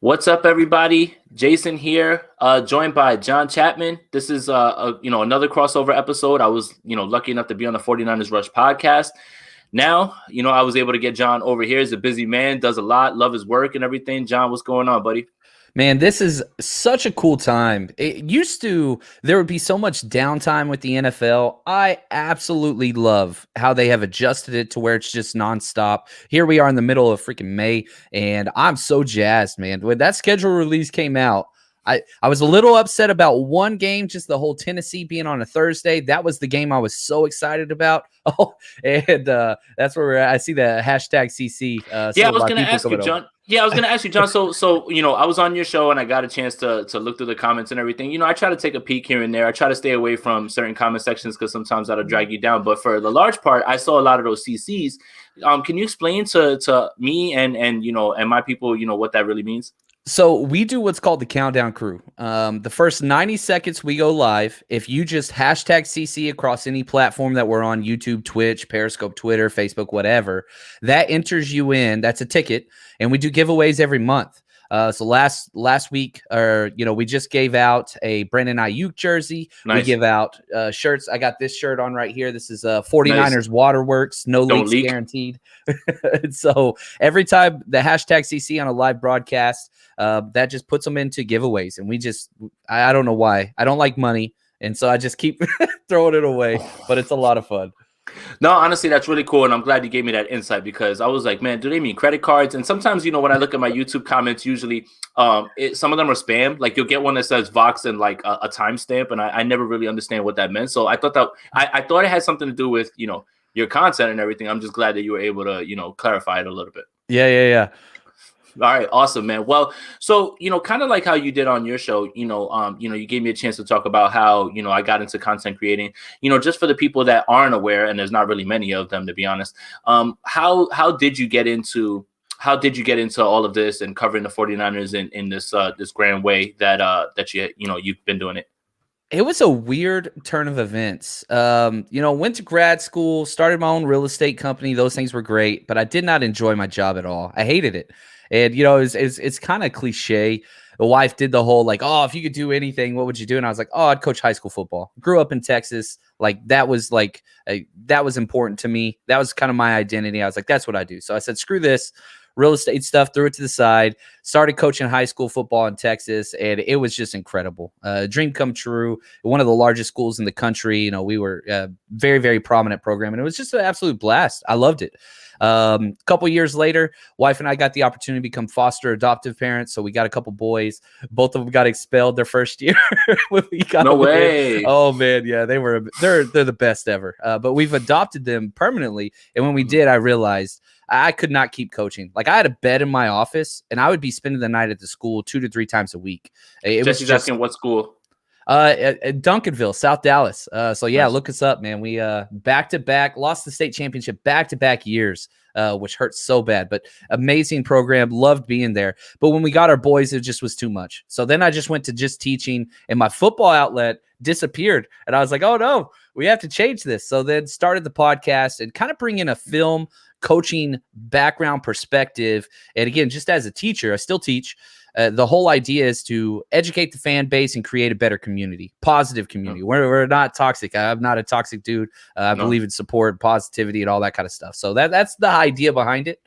What's up, everybody? Jason here, joined by John Chapman. This is another crossover episode. I was lucky enough to be on the 49ers Rush podcast. Now, I was able to get John over here. He's a busy man, does a lot, love his work and everything. John, what's going on, buddy? Man, this is such a cool time. There would be so much downtime with the NFL. I absolutely love how they have adjusted it to where it's just nonstop. Here we are in the middle of freaking May, and I'm so jazzed, man. When that schedule release came out, I was a little upset about one game, just the whole Tennessee being on a Thursday. That was the game I was so excited about. Oh, and that's where we're at. I see the hashtag CC. Yeah, I was going to ask you, John. Yeah, I was going to ask you, John. So I was on your show and I got a chance to look through the comments and everything. I try to take a peek here and there. I try to stay away from certain comment sections because sometimes that'll drag you down. But for the large part, I saw a lot of those CCs. Can you explain to me and my people, what that really means? So we do what's called the countdown crew. The first 90 seconds we go live. If you just hashtag CC across any platform that we're on, YouTube, Twitch, Periscope, Twitter, Facebook, whatever, that enters you in. That's a ticket. And we do giveaways every month. So last week, we just gave out a Brandon Ayuk jersey. Nice. We give out shirts. I got this shirt on right here. This is 49ers nice. Waterworks. No leaks guaranteed. So every time the hashtag CC on a live broadcast, that just puts them into giveaways. And I don't know why. I don't like money. And so I just keep throwing it away. But it's a lot of fun. No, honestly, that's really cool. And I'm glad you gave me that insight because I was like, man, do they mean credit cards? And sometimes, when I look at my YouTube comments, usually some of them are spam. Like you'll get one that says Vox and like a timestamp. And I never really understand what that meant. So I thought I thought it had something to do with, your content and everything. I'm just glad that you were able to, clarify it a little bit. Yeah. All right. Awesome, man. Well, so, kind of like how you did on your show, you gave me a chance to talk about how, I got into content creating, just for the people that aren't aware, and there's not really many of them, to be honest. How did you get into all of this and covering the 49ers in this grand way that you've been doing it? It was a weird turn of events. Went to grad school, started my own real estate company. Those things were great, but I did not enjoy my job at all. I hated it. And, it's kind of cliche. The wife did the whole like, oh, if you could do anything, what would you do? And I was like, oh, I'd coach high school football. Grew up in Texas. That was important to me. That was kind of my identity. I was like, that's what I do. So I said, screw this real estate stuff, threw it to the side, started coaching high school football in Texas, and it was just incredible. Dream come true. One of the largest schools in the country. We were a very, very prominent program, and it was just an absolute blast. I loved it. A couple years later, wife and I got the opportunity to become foster adoptive parents. So we got a couple boys. Both of them got expelled their first year. No way. Oh man. Yeah, they're the best ever. But we've adopted them permanently. And when we did, I realized I could not keep coaching. Like I had a bed in my office and I would be spending the night at the school 2 to 3 times a week. Jesse's asking what school? At Duncanville, South Dallas. So yeah, nice. Look us up, man. We back-to-back lost the state championship back-to-back years, which hurts so bad, but amazing program. Loved being there. But when we got our boys, it just was too much. So then I just went to just teaching, and my football outlet disappeared. And I was like, oh no, we have to change this. So then started the podcast and kind of bring in a film coaching background perspective. And again, just as a teacher, I still teach. The whole idea is to educate the fan base and create a better community, positive community. We're not toxic. I'm not a toxic dude. I believe in support, positivity, and all that kind of stuff. So that's the idea behind it.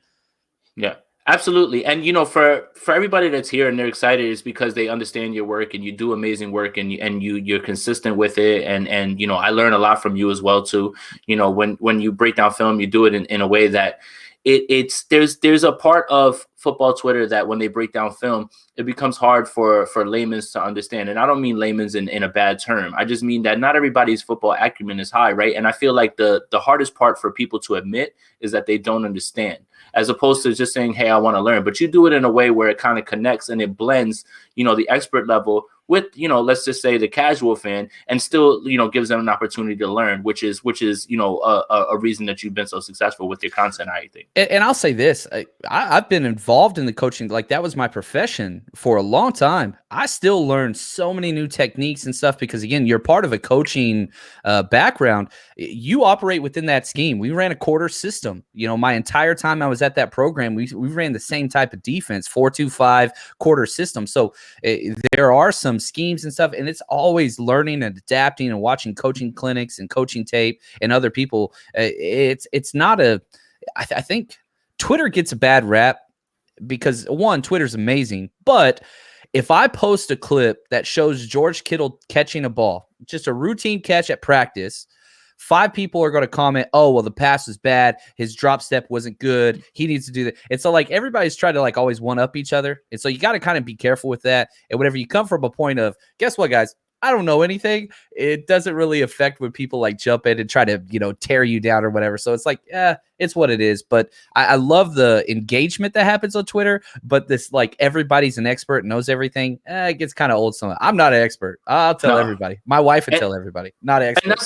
Yeah, absolutely. And, for everybody that's here and they're excited, is because they understand your work and you do amazing work and you're consistent with it. And I learn a lot from you as well, too. When you break down film, you do it in a way that there's a part of football Twitter that when they break down film, it becomes hard for laymen to understand. And I don't mean laymen's in a bad term. I just mean that not everybody's football acumen is high, right? And I feel like the hardest part for people to admit is that they don't understand, as opposed to just saying, hey, I want to learn. But you do it in a way where it kind of connects and it blends, the expert level with, let's just say the casual fan, and still, gives them an opportunity to learn, which is, a reason that you've been so successful with your content, I think. And I'll say this, I've been involved in the coaching. Like, that was my profession for a long time. I still learn so many new techniques and stuff because, again, you're part of a coaching background. You operate within that scheme. We ran a quarter system. My entire time I was at that program, we ran the same type of defense, 4-2-5 quarter system. So there are some schemes and stuff, and it's always learning and adapting and watching coaching clinics and coaching tape and other people. It's not a I think Twitter gets a bad rap because, one, Twitter's amazing, but if I post a clip that shows George Kittle catching a ball, just a routine catch at practice, 5 people are going to comment, oh, well, the pass was bad. His drop step wasn't good. He needs to do that. And so, like, everybody's trying to, like, always one-up each other. And so you got to kind of be careful with that. And whenever you come from a point of, guess what, guys? I don't know anything. It doesn't really affect when people like jump in and try to, tear you down or whatever. So it's like, it's what it is. But I love the engagement that happens on Twitter. But this, like, everybody's an expert and knows everything. It gets kind of old. Sometimes. I'm not an expert. I'll tell everybody. My wife would tell everybody. Not an expert. And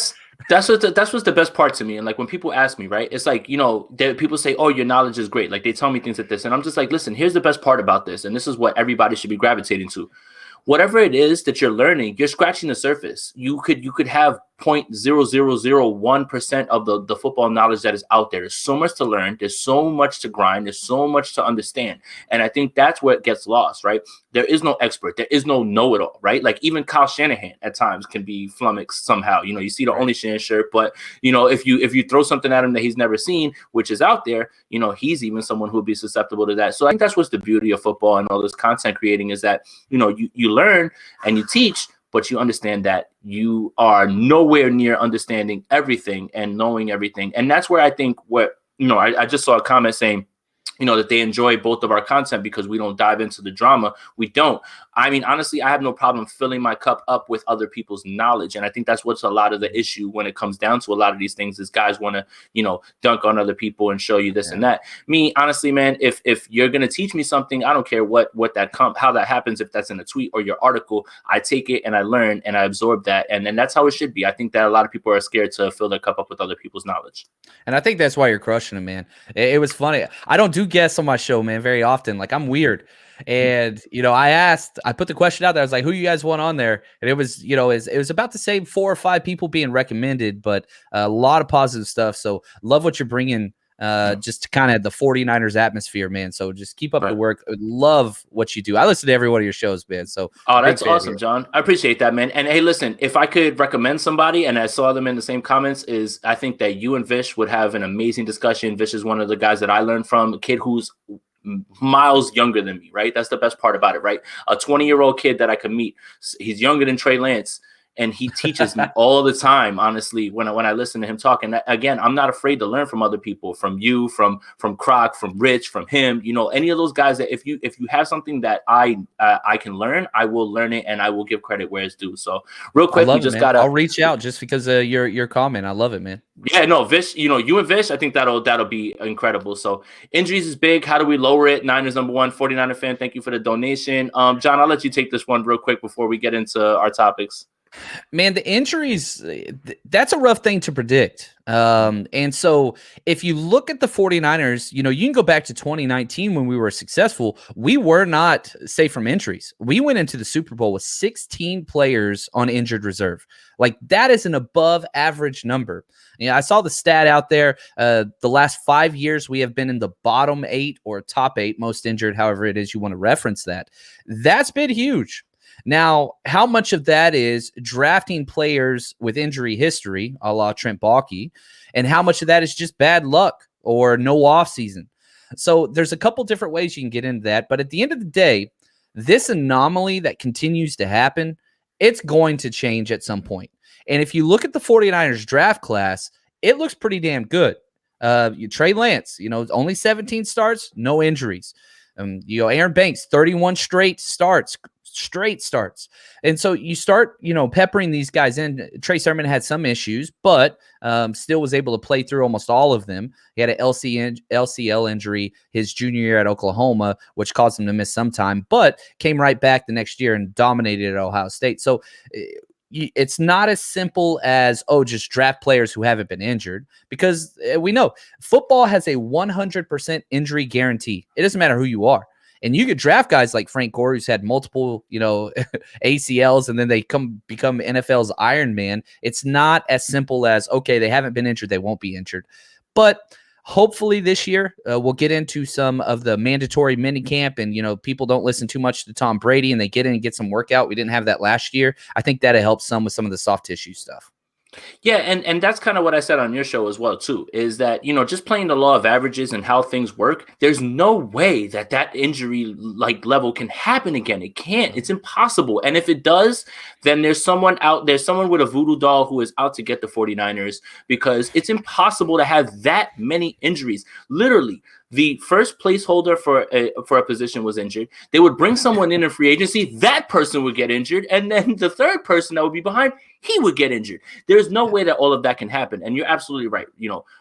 that's what's the best part to me. And like when people ask me, right, it's like, people say, oh, your knowledge is great. Like they tell me things like this. And I'm just like, listen, here's the best part about this. And this is what everybody should be gravitating to. Whatever it is that you're learning, you're scratching the surface. You could have 0.0001% of the football knowledge that is out there. There's so much to learn. There's so much to grind. There's so much to understand. And I think that's where it gets lost, right? There is no expert. There is no know-it-all, right? Like even Kyle Shanahan at times can be flummoxed somehow. You see the Only Shan shirt, but if you throw something at him that he's never seen, which is out there, he's even someone who would be susceptible to that. So I think that's what's the beauty of football and all this content creating is that, you learn and you teach, but you understand that you are nowhere near understanding everything and knowing everything. And that's where I think I just saw a comment saying, that they enjoy both of our content because we don't dive into the drama. We don't. I mean, honestly, I have no problem filling my cup up with other people's knowledge. And I think that's what's a lot of the issue when it comes down to a lot of these things is guys want to, dunk on other people and show you this and that. Me, honestly, man, if you're going to teach me something, I don't care how that happens, if that's in a tweet or your article, I take it and I learn and I absorb that. And that's how it should be. I think that a lot of people are scared to fill their cup up with other people's knowledge. And I think that's why you're crushing it, man. It was funny. I don't do guests on my show, man, very often. Like, I'm weird. And, I put the question out there. I was like, who you guys want on there? And it was, it was about the same 4 or 5 people being recommended, but a lot of positive stuff. So love what you're bringing. Just to kind of the 49ers atmosphere, man. So just keep up the work. I love what you do. I listen to every one of your shows, man. So that's awesome, John. I appreciate that, man. And hey, listen, if I could recommend somebody, and I saw them in the same comments, is I think that you and Vish would have an amazing discussion. Vish is one of the guys that I learned from, a kid who's miles younger than me, right? That's the best part about it, right? A 20-year-old kid that I could meet. He's younger than Trey Lance. And he teaches me all the time, honestly, when I listen to him talk. And again, I'm not afraid to learn from other people, from you, from Croc, from Rich, from him, any of those guys that if you have something that I can learn, I will learn it and I will give credit where it's due. So real quick, I'll reach out just because of your comment. I love it, man. Yeah, no, Vish, you and Vish, I think that'll be incredible. So injuries is big. How do we lower it? Niners #1, 49er fan. Thank you for the donation. John, I'll let you take this one real quick before we get into our topics. Man, the injuries, that's a rough thing to predict. And so if you look at the 49ers, you can go back to 2019 when we were successful. We were not safe from injuries. We went into the Super Bowl with 16 players on injured reserve. Like, that is an above average number. I saw the stat out there. The last 5 years, we have been in the bottom 8 or top 8 most injured, however it is you want to reference that. That's been huge. Now, how much of that is drafting players with injury history, a la Trent Baalke, and how much of that is just bad luck or no offseason? So there's a couple different ways you can get into that. But at the end of the day, this anomaly that continues to happen, it's going to change at some point. And if you look at the 49ers draft class, it looks pretty damn good. Trey Lance, only 17 starts, no injuries. Aaron Banks, 31 straight starts, straight starts. And so you start, peppering these guys in. Trey Sermon had some issues, but still was able to play through almost all of them. He had an LCL injury his junior year at Oklahoma, which caused him to miss some time, but came right back the next year and dominated at Ohio State. So it's not as simple as, just draft players who haven't been injured, because we know football has a 100% injury guarantee. It doesn't matter who you are. And you could draft guys like Frank Gore, who's had multiple, ACLs, and then they become NFL's Iron Man. It's not as simple as, okay, they haven't been injured, they won't be injured. But hopefully this year we'll get into some of the mandatory mini camp, and people don't listen too much to Tom Brady and they get in and get some workout. We didn't have that last year. I think that'll help some with some of the soft tissue stuff. Yeah, and that's kind of what I said on your show as well, too, is that, just playing the law of averages and how things work, there's no way that injury level can happen again. It can't. It's impossible. And if it does, then there's someone with a voodoo doll who is out to get the 49ers, because it's impossible to have that many injuries. Literally, the first placeholder for a position was injured. They would bring someone in free agency. That person would get injured. And then the third person that would be behind, he would get injured. There's no way that all of that can happen. And you're absolutely right.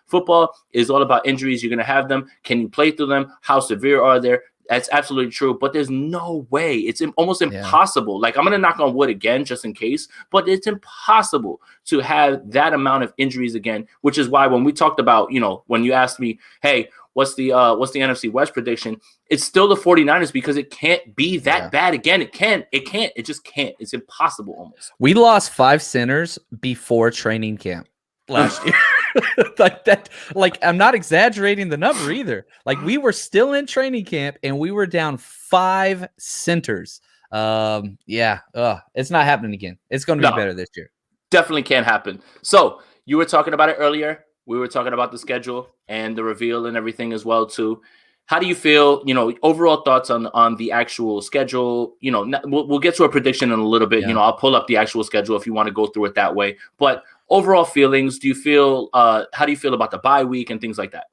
Football is all about injuries. You're going to have them. Can you play through them? How severe are they? That's absolutely true. But there's no way. It's almost impossible. I'm going to knock on wood again, just in case. But it's impossible to have that amount of injuries again, which is why when we talked about, when you asked me, hey, what's the NFC West prediction? It's still the 49ers, because it can't be that bad again. It can't. It just can't. It's impossible almost. We lost 5 centers before training camp last year. I'm not exaggerating the number either. We were still in training camp and we were down 5 centers. It's not happening again. It's going to be better this year. Definitely can't happen. So you were talking about it earlier. We were talking about the schedule and the reveal and everything as well, too. How do you feel, overall thoughts on the actual schedule? We'll get to a prediction in a little bit. I'll pull up the actual schedule if you want to go through it that way. But overall feelings, how do you feel about the bye week and things like that?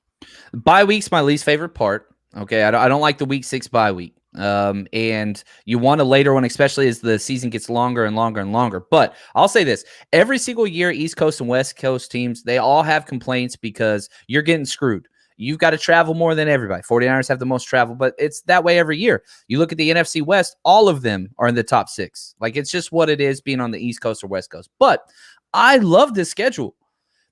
Bye week's my least favorite part. Okay, I don't like the week 6 bye week. And you want a later one, especially as the season gets longer and longer and longer. But I'll say this, every single year, East Coast and West Coast teams, they all have complaints because you're getting screwed. You've got to travel more than everybody. 49ers have the most travel, but it's that way every year. You look at the NFC West, all of them are in the top 6. It's just what it is being on the East Coast or West Coast. But I love this schedule.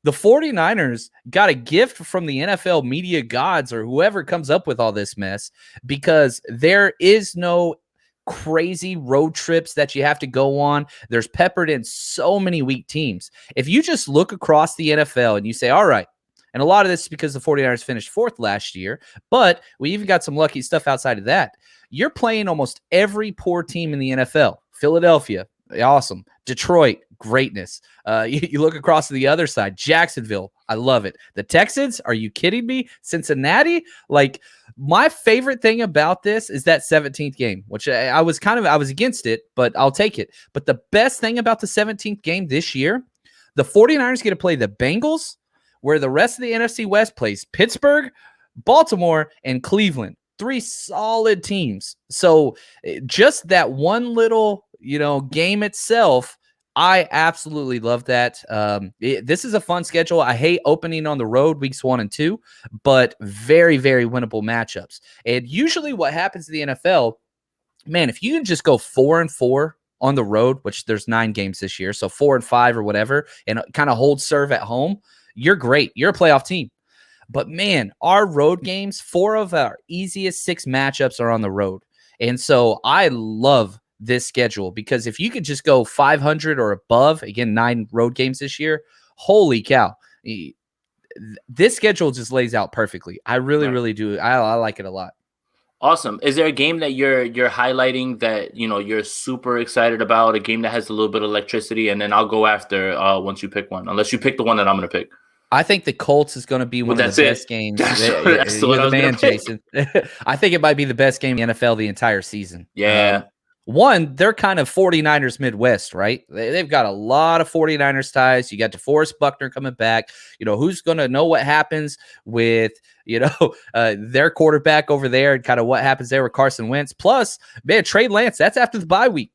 The 49ers got a gift from the NFL media gods or whoever comes up with all this mess, because there is no crazy road trips that you have to go on. There's peppered in so many weak teams. If you just look across the NFL and you say, all right, and a lot of this is because the 49ers finished 4th last year, but we even got some lucky stuff outside of that. You're playing almost every poor team in the NFL. Philadelphia, awesome. Detroit, greatness. You look across to the other side, Jacksonville, I love it. The Texans, are you kidding me? Cincinnati, my favorite thing about this is that 17th game, which I was against it, but I'll take it. But the best thing about the 17th game this year, the 49ers get to play the Bengals, where the rest of the NFC West plays Pittsburgh, Baltimore, and Cleveland. 3 solid teams. So just that one little, game itself, I absolutely love that. This is a fun schedule. I hate opening on the road weeks 1 and 2, but very, very winnable matchups. And usually what happens to the NFL, man, if you can just go 4-4 on the road, which there's 9 games this year, so 4-5 or whatever, and kind of hold serve at home, you're great. You're a playoff team. But man, our road games, 4 of our easiest 6 matchups are on the road. And so I love this schedule, because if you could just go 500 or above, again, 9 road games this year, holy cow. This schedule just lays out perfectly. I really, really do. I like it a lot. Awesome. Is there a game that you're highlighting that, you're super excited about, a game that has a little bit of electricity? And then I'll go after once you pick one, unless you pick the one that I'm going to pick. I think the Colts is going to be one of the best games. That's the man, Jason. I think it might be the best game in the NFL the entire season. Yeah. One, they're kind of 49ers Midwest, right? They've got a lot of 49ers ties. You got DeForest Buckner coming back. Who's going to know what happens with, their quarterback over there and kind of what happens there with Carson Wentz. Plus, man, Trey Lance, that's after the bye week.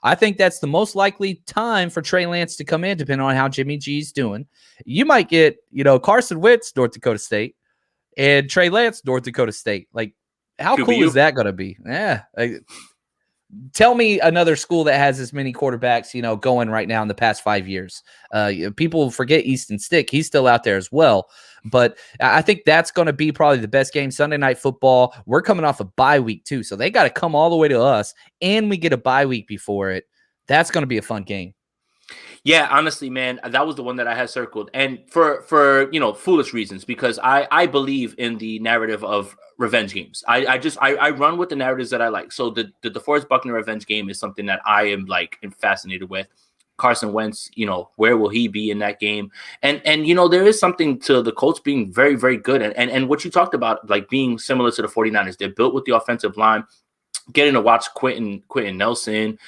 I think that's the most likely time for Trey Lance to come in, depending on how Jimmy G's doing. You might get, Carson Wentz, North Dakota State, and Trey Lance, North Dakota State. Like, how cool is that going to be? Yeah. Tell me another school that has as many quarterbacks, going right now in the past 5 years. People forget Easton Stick. He's still out there as well. But I think that's going to be probably the best game. Sunday Night Football. We're coming off a bye week too. So they got to come all the way to us, and we get a bye week before it. That's going to be a fun game. Yeah, honestly, man, that was the one that I had circled, and for foolish reasons, because I believe in the narrative of revenge games. I run with the narratives that I like. So the DeForest Buckner revenge game is something that I am fascinated with. Carson Wentz, where will he be in that game? And there is something to the Colts being very, very good, and what you talked about, like being similar to the 49ers. They're built with the offensive line. Getting to watch Quentin Nelson,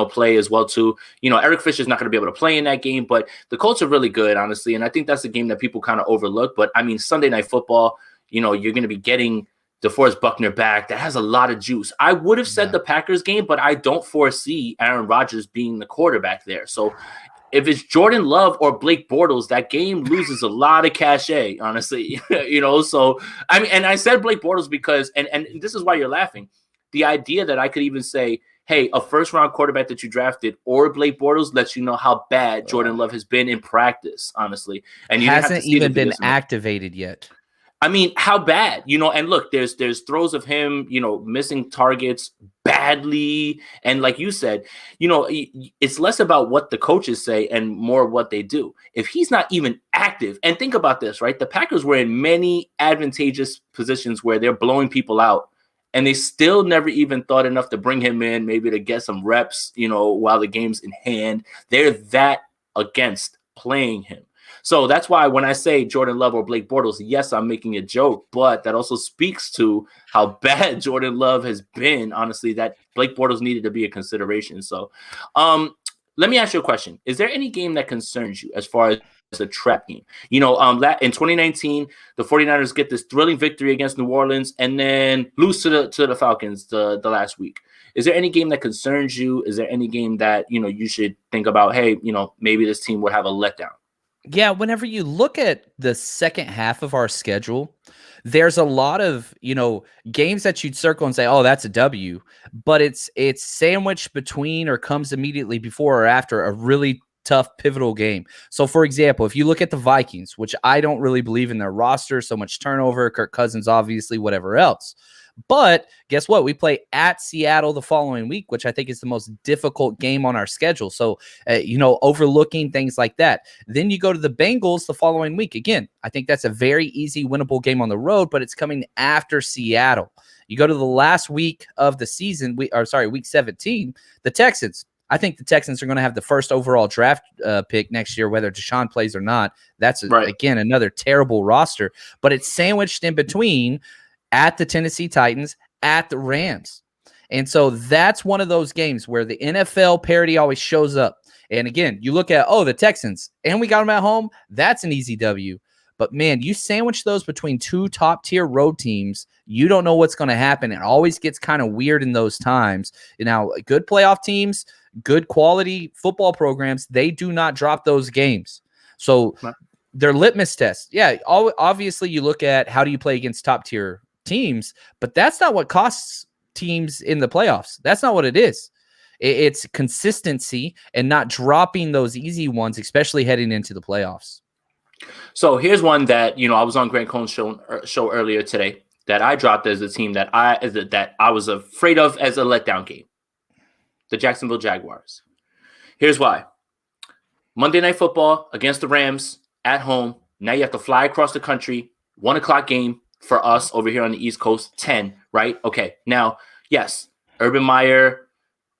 play as well too. Eric Fisher's not going to be able to play in that game, but the Colts are really good, honestly. And I think that's a game that people kind of overlook. But I mean, Sunday Night Football, you're going to be getting DeForest Buckner back. That has a lot of juice. I would have said the Packers game, but I don't foresee Aaron Rodgers being the quarterback there. So if it's Jordan Love or Blake Bortles, that game loses a lot of cachet, honestly. So I mean, and I said Blake Bortles because, and this is why you're laughing. The idea that I could even say, hey, a first-round quarterback that you drafted or Blake Bortles lets you know how bad Jordan Love has been in practice, honestly. And you hasn't even been activated yet. I mean, how bad? And look, there's throws of him, missing targets badly. And like you said, it's less about what the coaches say and more what they do. If he's not even active, and think about this, right? The Packers were in many advantageous positions where they're blowing people out. And they still never even thought enough to bring him in, maybe to get some reps, while the game's in hand. They're that against playing him. So that's why when I say Jordan Love or Blake Bortles, yes, I'm making a joke, but that also speaks to how bad Jordan Love has been, honestly, that Blake Bortles needed to be a consideration. So let me ask you a question. Is there any game that concerns you as far as a trap game? In 2019, the 49ers get this thrilling victory against New Orleans and then lose to the Falcons the last week. Is there any game that concerns you? Is there any game that, you should think about, hey, maybe this team would have a letdown? Yeah, whenever you look at the second half of our schedule, there's a lot of, games that you'd circle and say, oh, that's a W, but it's sandwiched between or comes immediately before or after a really tough pivotal game. So for example, if you look at the Vikings, which I don't really believe in their roster, so much turnover, Kirk Cousins, obviously, whatever else. But guess what? We play at Seattle the following week, which I think is the most difficult game on our schedule. So, overlooking things like that. Then you go to the Bengals the following week. Again, I think that's a very easy winnable game on the road, but it's coming after Seattle. You go to the last week of the season, week 17, the Texans. I think the Texans are going to have the first overall draft pick next year, whether Deshaun plays or not. That's, again, another terrible roster. But it's sandwiched in between at the Tennessee Titans, at the Rams. And so that's one of those games where the NFL parity always shows up. And again, you look at, the Texans, and we got them at home. That's an easy W. But, man, you sandwich those between two top-tier road teams, you don't know what's going to happen. It always gets kind of weird in those times. Now, good playoff teams, good quality football programs, they do not drop those games. So they're litmus tests. Yeah, obviously you look at how do you play against top-tier teams, but that's not what costs teams in the playoffs. That's not what it is. It's consistency and not dropping those easy ones, especially heading into the playoffs. So here's one that, I was on Grant Cohn's show earlier today that I dropped as a team that I was afraid of as a letdown game. The Jacksonville Jaguars. Here's why. Monday Night Football against the Rams at home. Now you have to fly across the country. 1:00 game for us over here on the East Coast. 10, right? Okay. Now, yes, Urban Meyer,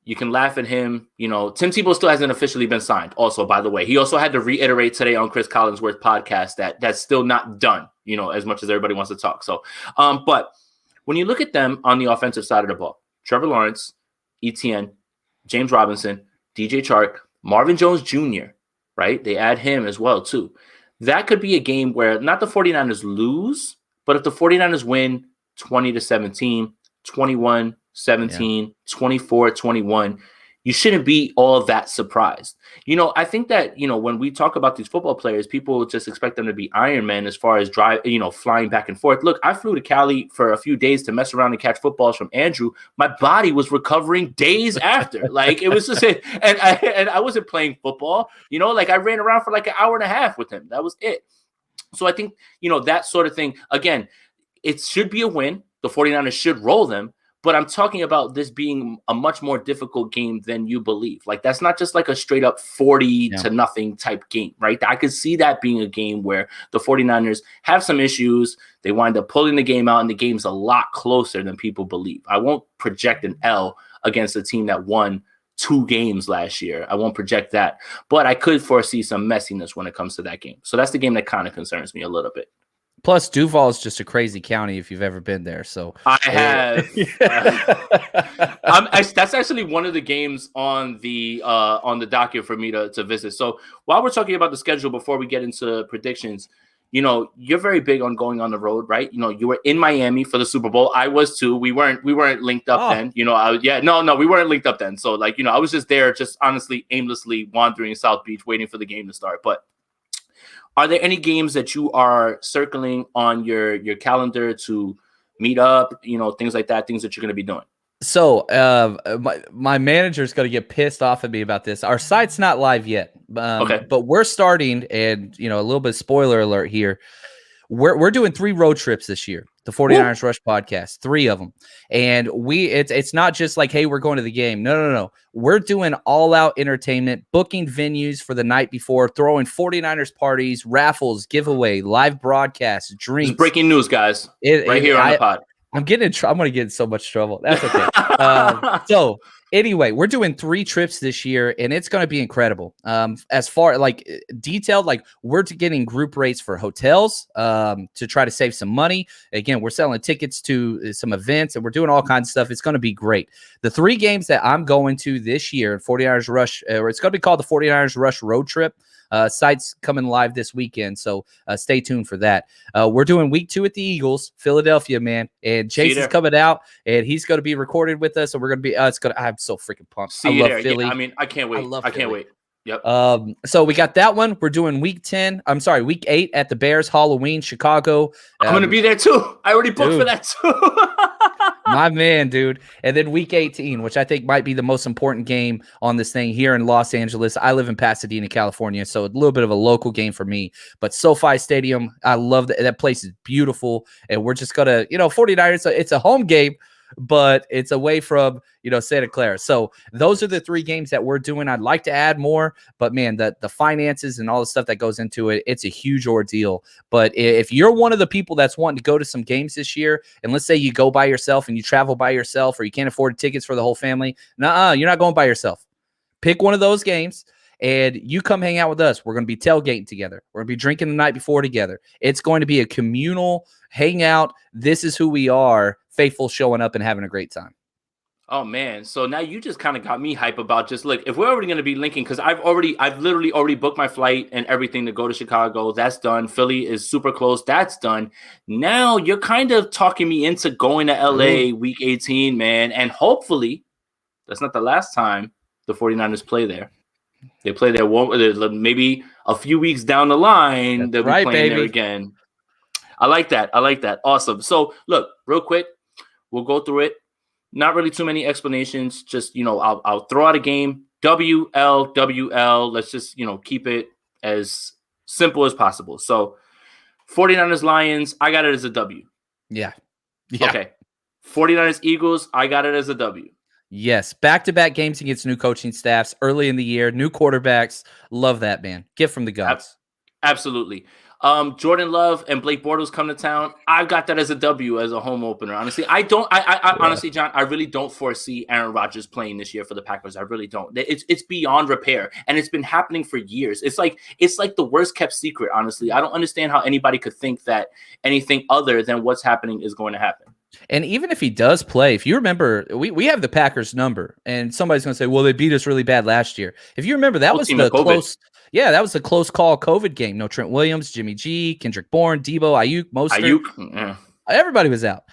you can laugh at him. Tim Tebow still hasn't officially been signed. Also, by the way, he also had to reiterate today on Chris Collinsworth's podcast that that's still not done, as much as everybody wants to talk. So, but when you look at them on the offensive side of the ball, Trevor Lawrence, Etienne, James Robinson, DJ Chark, Marvin Jones Jr., right? They add him as well, too. That could be a game where not the 49ers lose, but if the 49ers win 20-17, 21-17, 24-21, you shouldn't be all that surprised. I think that, when we talk about these football players, people just expect them to be Iron Man as far as flying back and forth. Look, I flew to Cali for a few days to mess around and catch footballs from Andrew. My body was recovering days after. Like, it was just and I wasn't playing football, like I ran around for like an hour and a half with him. That was it. So I think, that sort of thing, again, it should be a win. The 49ers should roll them. But I'm talking about this being a much more difficult game than you believe. Like, that's not just like a straight up 40-0 type game, right? I could see that being a game where the 49ers have some issues. They wind up pulling the game out, and the game's a lot closer than people believe. I won't project an L against a team that won 2 games last year. I won't project that. But I could foresee some messiness when it comes to that game. So that's the game that kind of concerns me a little bit. Plus, Duval is just a crazy county if you've ever been there. So I have. That's actually one of the games on the docket for me to visit. So while we're talking about the schedule, before we get into predictions, you're very big on going on the road, right? You were in Miami for the Super Bowl. I was too. We weren't linked up then. We weren't linked up then. So I was just there, just honestly aimlessly wandering South Beach, waiting for the game to start. But are there any games that you are circling on your calendar to meet up, things like that, things that you're going to be doing? So my manager's going to get pissed off at me about this. Our site's not live yet, okay. But we're starting, and a little bit of spoiler alert here. We're doing 3 road trips this year. The 49ers Rush podcast, 3 of them. And it's not just like, hey, we're going to the game. No. We're doing all out entertainment, booking venues for the night before, throwing 49ers parties, raffles, giveaway, live broadcasts, drinks. It's breaking news, guys. Right here on the pod. I'm going to get in so much trouble. That's okay. So anyway, we're doing 3 trips this year, and it's going to be incredible. As far like detailed, like we're getting group rates for hotels to try to save some money. Again, we're selling tickets to some events, and we're doing all kinds of stuff. It's going to be great. The 3 games that I'm going to this year, 49ers Rush, or it's going to be called the 49ers Rush Road Trip. Site's coming live this weekend, so stay tuned for that. We're doing week 2 at the Eagles, Philadelphia, man, and Chase is coming out, and he's going to be recorded with us, and we're going to be. I'm so freaking pumped. I love Philly. Yeah, I can't wait. I can't wait. Yep. So we got that one. We're doing week 8 at the Bears Halloween, Chicago. I'm going to be there too. I already booked for that too. My man, dude. And then week 18, which I think might be the most important game on this thing here in Los Angeles. I live in Pasadena, California, so a little bit of a local game for me. But SoFi Stadium, I love that. That place is beautiful. And we're just going to, 49ers, it's a home game, but it's away from, Santa Clara. So those are the 3 games that we're doing. I'd like to add more, but man, the finances and all the stuff that goes into it, it's a huge ordeal. But if you're one of the people that's wanting to go to some games this year, and let's say you go by yourself and you travel by yourself, or you can't afford tickets for the whole family, you're not going by yourself. Pick one of those games and you come hang out with us. We're going to be tailgating together. We're going to be drinking the night before together. It's going to be a communal hangout. This is who we are, faithful, showing up and having a great time. Oh man. So now you just kind of got me hype about just look, if we're already going to be linking, because I've literally already booked my flight and everything to go to Chicago. That's done. Philly is super close. That's done. Now you're kind of talking me into going to LA week 18, man. And hopefully that's not the last time the 49ers play there. They play there maybe a few weeks down the line. They'll be playing there again. I like that. Awesome. So look, real quick, we'll go through it. Not really too many explanations. Just, I'll throw out a game. WL. Let's just, keep it as simple as possible. So 49ers Lions, I got it as a W. Yeah. Okay. 49ers Eagles, I got it as a W. Yes. Back-to-back games against new coaching staffs early in the year, new quarterbacks. Love that, man. Gift from the gods. Absolutely. Jordan Love and Blake Bortles come to town. I've got that as a W as a home opener. Honestly, honestly, John, I really don't foresee Aaron Rodgers playing this year for the Packers. I really don't. It's beyond repair, and it's been happening for years. It's like the worst kept secret. Honestly, I don't understand how anybody could think that anything other than what's happening is going to happen. And even if he does play, if you remember, we have the Packers number, and somebody's going to say, well, they beat us really bad last year. If you remember, that Whole was team at the COVID. that was the close call COVID game. No Trent Williams, Jimmy G, Kendrick Bourne, Debo, Ayuk, Mostert. Yeah. Everybody was out.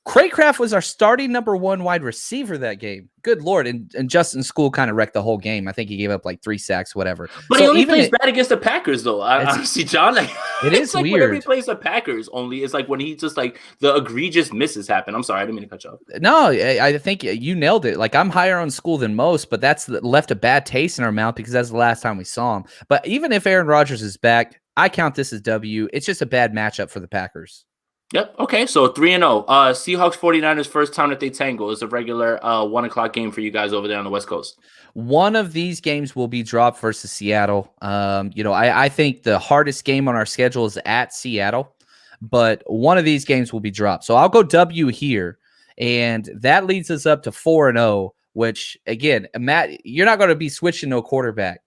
Craycraft was our starting number 1 wide receiver that game. Good Lord. And Justin School kind of wrecked the whole game. I think he gave up like 3 sacks, whatever. But so he only plays bad against the Packers, though. Honestly, John, like, it is like weird. Whenever he plays the Packers, only it's like when he just like the egregious misses happen. I'm sorry, I didn't mean to cut you off. No, I think you nailed it. Like, I'm higher on School than most, but that's left a bad taste in our mouth because that's the last time we saw him. But even if Aaron Rodgers is back, I count this as W. It's just a bad matchup for the Packers. Yep. Okay. So 3-0. Seahawks 49ers, first time that they tangle, is a regular 1 o'clock game for you guys over there on the West Coast. One of these games will be dropped versus Seattle. I think the hardest game on our schedule is at Seattle, but one of these games will be dropped. So I'll go W here, and that leads us up to 4-0, which, again, Matt, you're not going to be switching no quarterback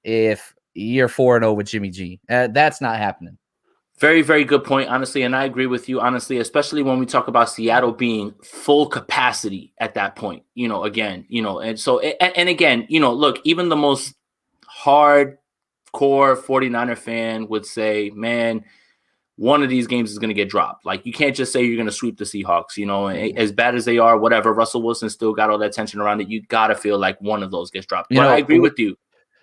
if you're 4-0 with Jimmy G. That's not happening. Very, very good point, honestly, and I agree with you, honestly, especially when we talk about Seattle being full capacity at that point, again, and so, and again, look, even the most hardcore 49er fan would say, man, one of these games is going to get dropped. Like, you can't just say you're going to sweep the Seahawks, as bad as they are, whatever. Russell Wilson still got all that tension around it. You got to feel like one of those gets dropped. But I agree with you.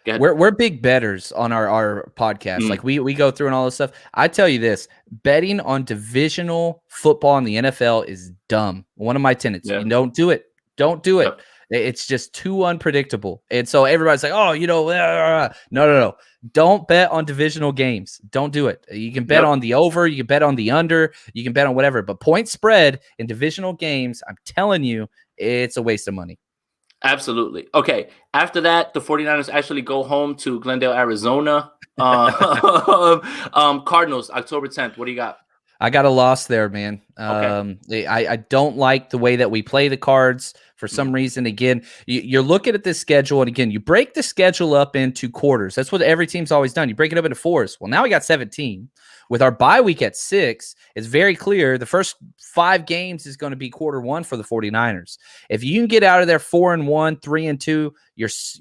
We're big bettors on our podcast. Like we go through and all this stuff. I tell you this, betting on divisional football in the NFL is dumb. One of my tenets. Yeah. You don't do it. Don't do it. Yep. It's just too unpredictable. And so everybody's like, oh, no. Don't bet on divisional games. Don't do it. You can bet on the over. You can bet on the under. You can bet on whatever. But point spread in divisional games, I'm telling you, it's a waste of money. Absolutely. Okay. After that, the 49ers actually go home to Glendale, Arizona. Cardinals, October 10th. What do you got? I got a loss there, man. Okay. I don't like the way that we play the Cards for some reason. Again, you're looking at this schedule, and again, you break the schedule up into quarters. That's what every team's always done. You break it up into 4s. Well, now we got 17. With our bye week at 6, it's very clear the first 5 games is going to be quarter 1 for the 49ers. If you can get out of there 4-1, 3-2,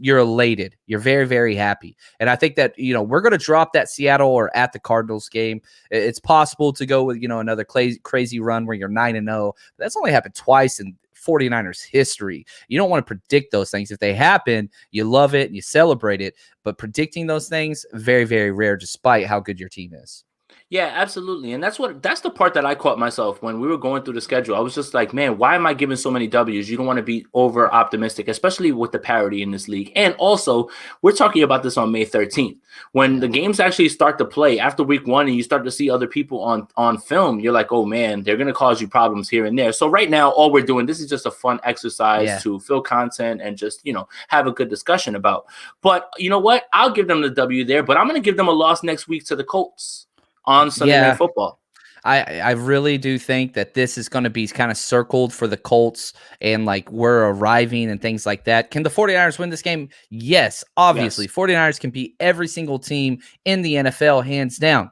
you're elated. You're very, very happy. And I think that, we're going to drop that Seattle or at the Cardinals game. It's possible to go with, another crazy run where you're 9-0. That's only happened twice in 49ers history. You don't want to predict those things. If they happen, you love it and you celebrate it. But predicting those things, very, very rare, despite how good your team is. Yeah, absolutely. And that's the part that I caught myself when we were going through the schedule. I was just like, man, why am I giving so many W's? You don't want to be over optimistic, especially with the parity in this league. And also, we're talking about this on May 13th. When the games actually start to play after week 1 and you start to see other people on film, you're like, oh man, they're going to cause you problems here and there. So right now, all we're doing, this is just a fun exercise to fill content and just, have a good discussion about. But you know what? I'll give them the W there, but I'm going to give them a loss next week to the Colts on Sunday Night Football. I really do think that this is going to be kind of circled for the Colts, and like we're arriving and things like that. Can the 49ers win this game? Yes, obviously. Yes. 49ers can beat every single team in the NFL, hands down.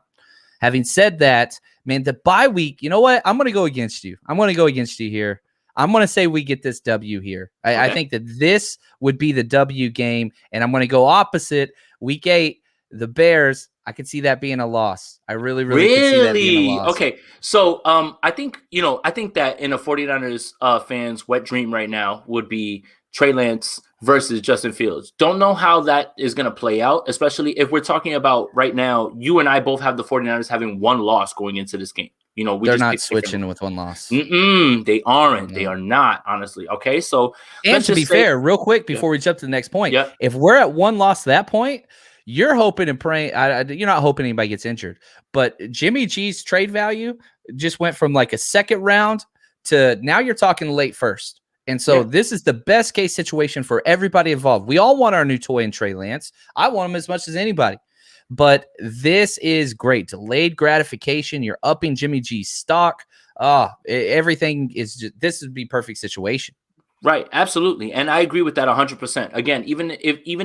Having said that, man, the bye week, you know what? I'm going to go against you. I'm going to go against you here. I'm going to say we get this W here. I think that this would be the W game, and I'm going to go opposite. Week 8, the Bears, I could see that being a loss. I really could see that being a loss. Okay. So I think that in a 49ers fans' wet dream right now would be Trey Lance versus Justin Fields. Don't know how that is going to play out, especially if we're talking about right now, you and I both have the 49ers having 1 loss going into this game. They're not switching with 1 loss. They aren't. No. They are not, honestly. Okay. So, and to be fair, real quick before we jump to the next point, if we're at 1 loss to that point, you're hoping and praying. You're not hoping anybody gets injured, but Jimmy G's trade value just went from like a 2nd round to now you're talking late 1st. And so this is the best case situation for everybody involved. We all want our new toy in Trey Lance. I want him as much as anybody, but this is great. Delayed gratification. You're upping Jimmy G's stock. Everything is just, this would be perfect situation. Right, absolutely, and I agree with that 100%. Again, even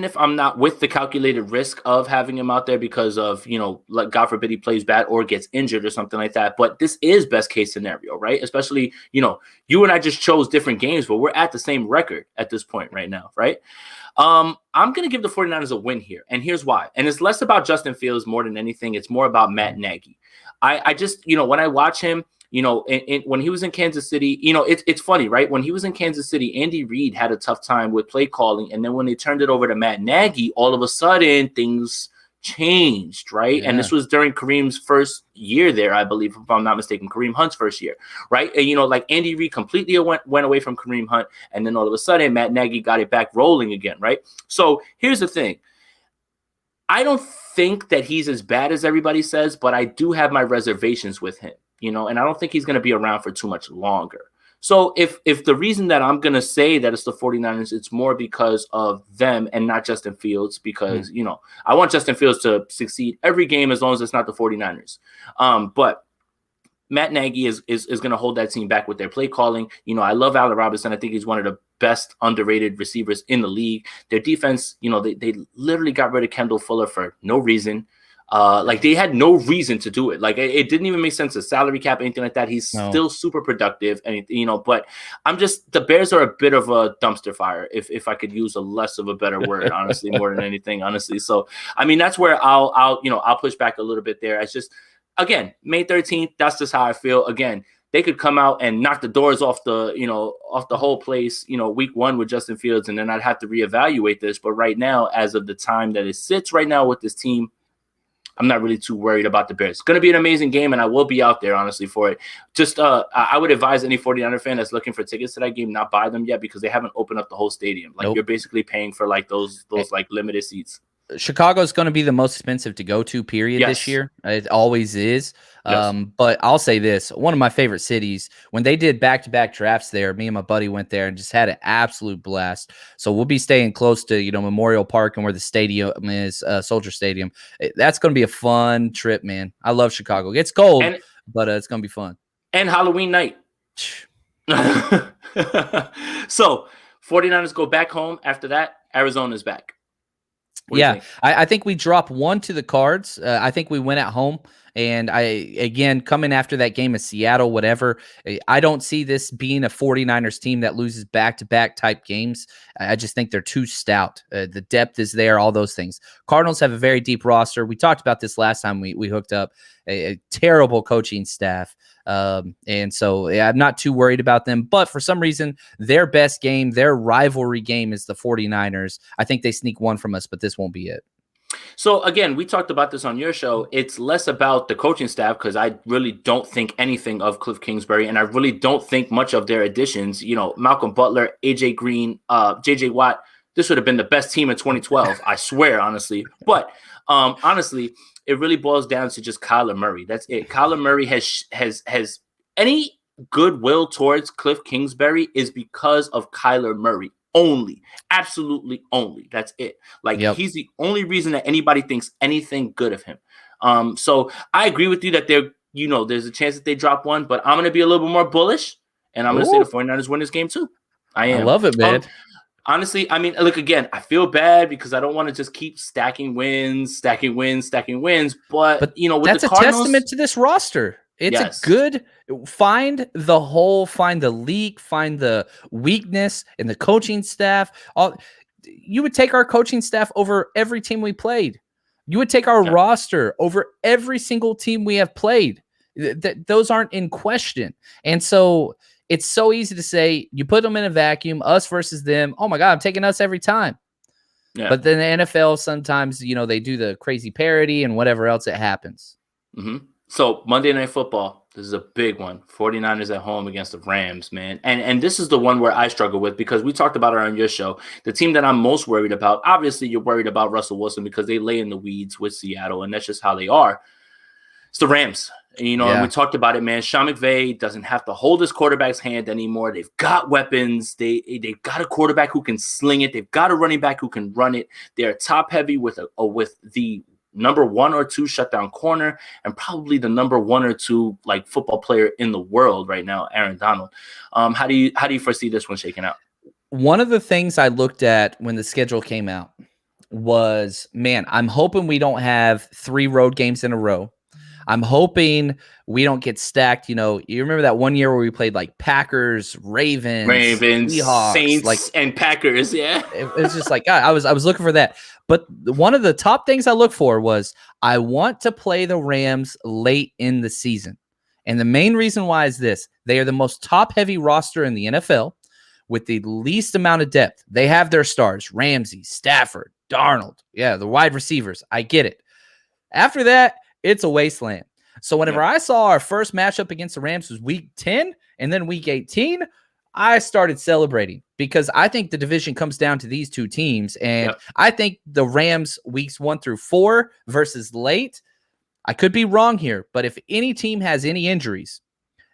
if I'm not with the calculated risk of having him out there because of, like God forbid he plays bad or gets injured or something like that, but this is best case scenario, right? Especially, you and I just chose different games, but we're at the same record at this point right now, right? I'm going to give the 49ers a win here, and here's why. And it's less about Justin Fields more than anything. It's more about Matt Nagy. I just, when I watch him, when he was in Kansas City, it's funny, right? When he was in Kansas City, Andy Reid had a tough time with play calling. And then when they turned it over to Matt Nagy, all of a sudden things changed, right? Yeah. And this was during Kareem's first year there, I believe, if I'm not mistaken, Kareem Hunt's first year, right? And, like Andy Reid completely went away from Kareem Hunt. And then all of a sudden, Matt Nagy got it back rolling again, right? So here's the thing. I don't think that he's as bad as everybody says, but I do have my reservations with him, and I don't think he's going to be around for too much longer. So if the reason that I'm going to say that it's the 49ers, it's more because of them and not Justin Fields, because, I want Justin Fields to succeed every game as long as it's not the 49ers. But Matt Nagy is going to hold that team back with their play calling. I love Allen Robinson. I think he's one of the best underrated receivers in the league. Their defense, they literally got rid of Kendall Fuller for no reason. Like they had no reason to do it. Like it didn't even make sense. The salary cap, anything like that. He's still super productive, and but the Bears are a bit of a dumpster fire, if I could use a less of a better word, honestly, more than anything, honestly. So that's where I'll push back a little bit there. It's just, again, May 13th, that's just how I feel. Again, they could come out and knock the doors off the whole place, week one with Justin Fields, and then I'd have to reevaluate this. But right now, as of the time that it sits right now with this team, I'm not really too worried about the Bears. It's going to be an amazing game, and I will be out there, honestly, for it. Just I would advise any 49er fan that's looking for tickets to that game not buy them yet, because they haven't opened up the whole stadium. Like You're basically paying for like those like limited seats. Chicago is going to be the most expensive to go to, period, this year. It always is. Yes. But I'll say this, one of my favorite cities, when they did back-to-back drafts there, me and my buddy went there and just had an absolute blast. So we'll be staying close to, Memorial Park and where the stadium is, Soldier Stadium. That's going to be a fun trip, man. I love Chicago. It's cold, but it's going to be fun. And Halloween night. So 49ers go back home. After that, Arizona's back. Yeah, I think we drop one to the Cards. I think we win at home. And again, coming after that game of Seattle, whatever, I don't see this being a 49ers team that loses back-to-back type games. I just think they're too stout. The depth is there, all those things. Cardinals have a very deep roster. We talked about this last time we hooked up. A terrible coaching staff. And so I'm not too worried about them. But for some reason, their best game, their rivalry game is the 49ers. I think they sneak one from us, but this won't be it. So again, we talked about this on your show. It's less about the coaching staff, because I really don't think anything of Cliff Kingsbury, and I really don't think much of their additions. Malcolm Butler, AJ Green, JJ Watt. This would have been the best team in 2012, I swear, honestly. But honestly, it really boils down to just Kyler Murray. That's it. Kyler Murray has any goodwill towards Cliff Kingsbury is because of Kyler Murray. Only, absolutely only. That's it. Like, He's the only reason that anybody thinks anything good of him. So I agree with you that there's a chance that they drop one, but I'm going to be a little bit more bullish, and I'm going to say the 49ers win this game too. I am. I love it, man. Honestly, look, again, I feel bad because I don't want to just keep stacking wins, but with that's the Cardinals, a testament to this roster. It's a good find the hole, find the leak, find the weakness in the coaching staff. You would take our coaching staff over every team we played. You would take our roster over every single team we have played. Those aren't in question. And so it's so easy to say, you put them in a vacuum, us versus them. Oh my God, I'm taking us every time. Yeah. But then the NFL, sometimes, they do the crazy parody and whatever else it happens. Mm-hmm. So Monday Night Football, this is a big one. 49ers at home against the Rams, man. And this is the one where I struggle with, because we talked about it on your show. The team that I'm most worried about, obviously you're worried about Russell Wilson because they lay in the weeds with Seattle, and that's just how they are. It's the Rams. And we talked about it, man. Sean McVay doesn't have to hold his quarterback's hand anymore. They've got weapons. They've got a quarterback who can sling it. They've got a running back who can run it. They're top heavy with the number 1 or 2 shutdown corner, and probably the number 1 or 2 like football player in the world right now, Aaron Donald. How do you foresee this one shaking out? One of the things I looked at when the schedule came out was, man, I'm hoping we don't have 3 road games in a row. I'm hoping we don't get stacked. You remember that one year where we played like Packers, Ravens, Seahawks, like Saints, and Packers. Yeah. it's just like, God, I was looking for that. But one of the top things I look for was I want to play the Rams late in the season. And the main reason why is this: they are the most top-heavy roster in the NFL with the least amount of depth. They have their stars: Ramsey, Stafford, Darnold. Yeah, the wide receivers. I get it. After that, it's a wasteland. So whenever I saw our first matchup against the Rams was week 10 and then week 18, I started celebrating because I think the division comes down to these two teams. And I think the Rams weeks 1 through 4 versus late, I could be wrong here, but if any team has any injuries,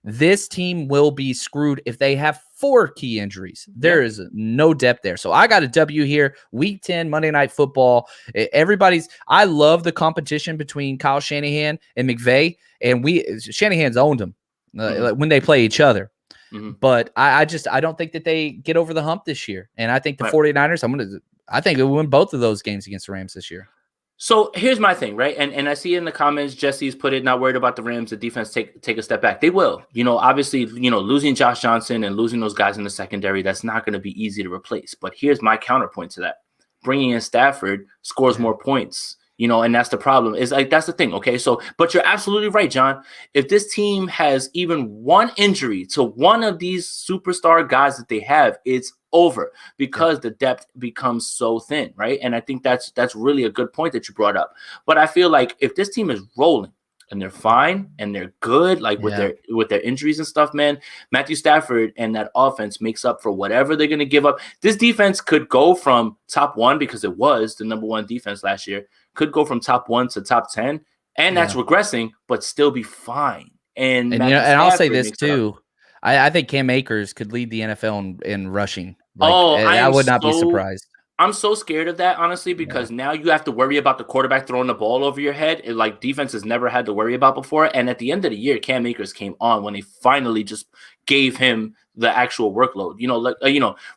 this team will be screwed if they have 4 key injuries. There is no depth there. So I got a W here. Week 10, Monday Night Football. I love the competition between Kyle Shanahan and McVay. And Shanahan's owned them when they play each other. Mm-hmm. But I don't think that they get over the hump this year. And I think the 49ers, I think they'll win both of those games against the Rams this year. So here's my thing, right? And I see in the comments, Jesse's put it, not worried about the Rams, the defense take a step back. They will. Obviously, losing Josh Johnson and losing those guys in the secondary, that's not going to be easy to replace. But here's my counterpoint to that. Bringing in Stafford scores more points, and that's the problem. That's the thing, okay? So, but you're absolutely right, John. If this team has even one injury to one of these superstar guys that they have, it's over because the depth becomes so thin, right? And I think that's really a good point that you brought up. But I feel like if this team is rolling and they're fine and they're good, like with their injuries and stuff, man, Matthew Stafford and that offense makes up for whatever they're going to give up. This defense could go from top 1, because it was the number 1 defense last year, could go from top 1 to top 10, and that's regressing, but still be fine. And I'll say this too. I think Cam Akers could lead the NFL in rushing. I would not be surprised. I'm so scared of that, honestly, because now you have to worry about the quarterback throwing the ball over your head. Defense has never had to worry about before. And at the end of the year, Cam Akers came on when they finally just gave him the actual workload.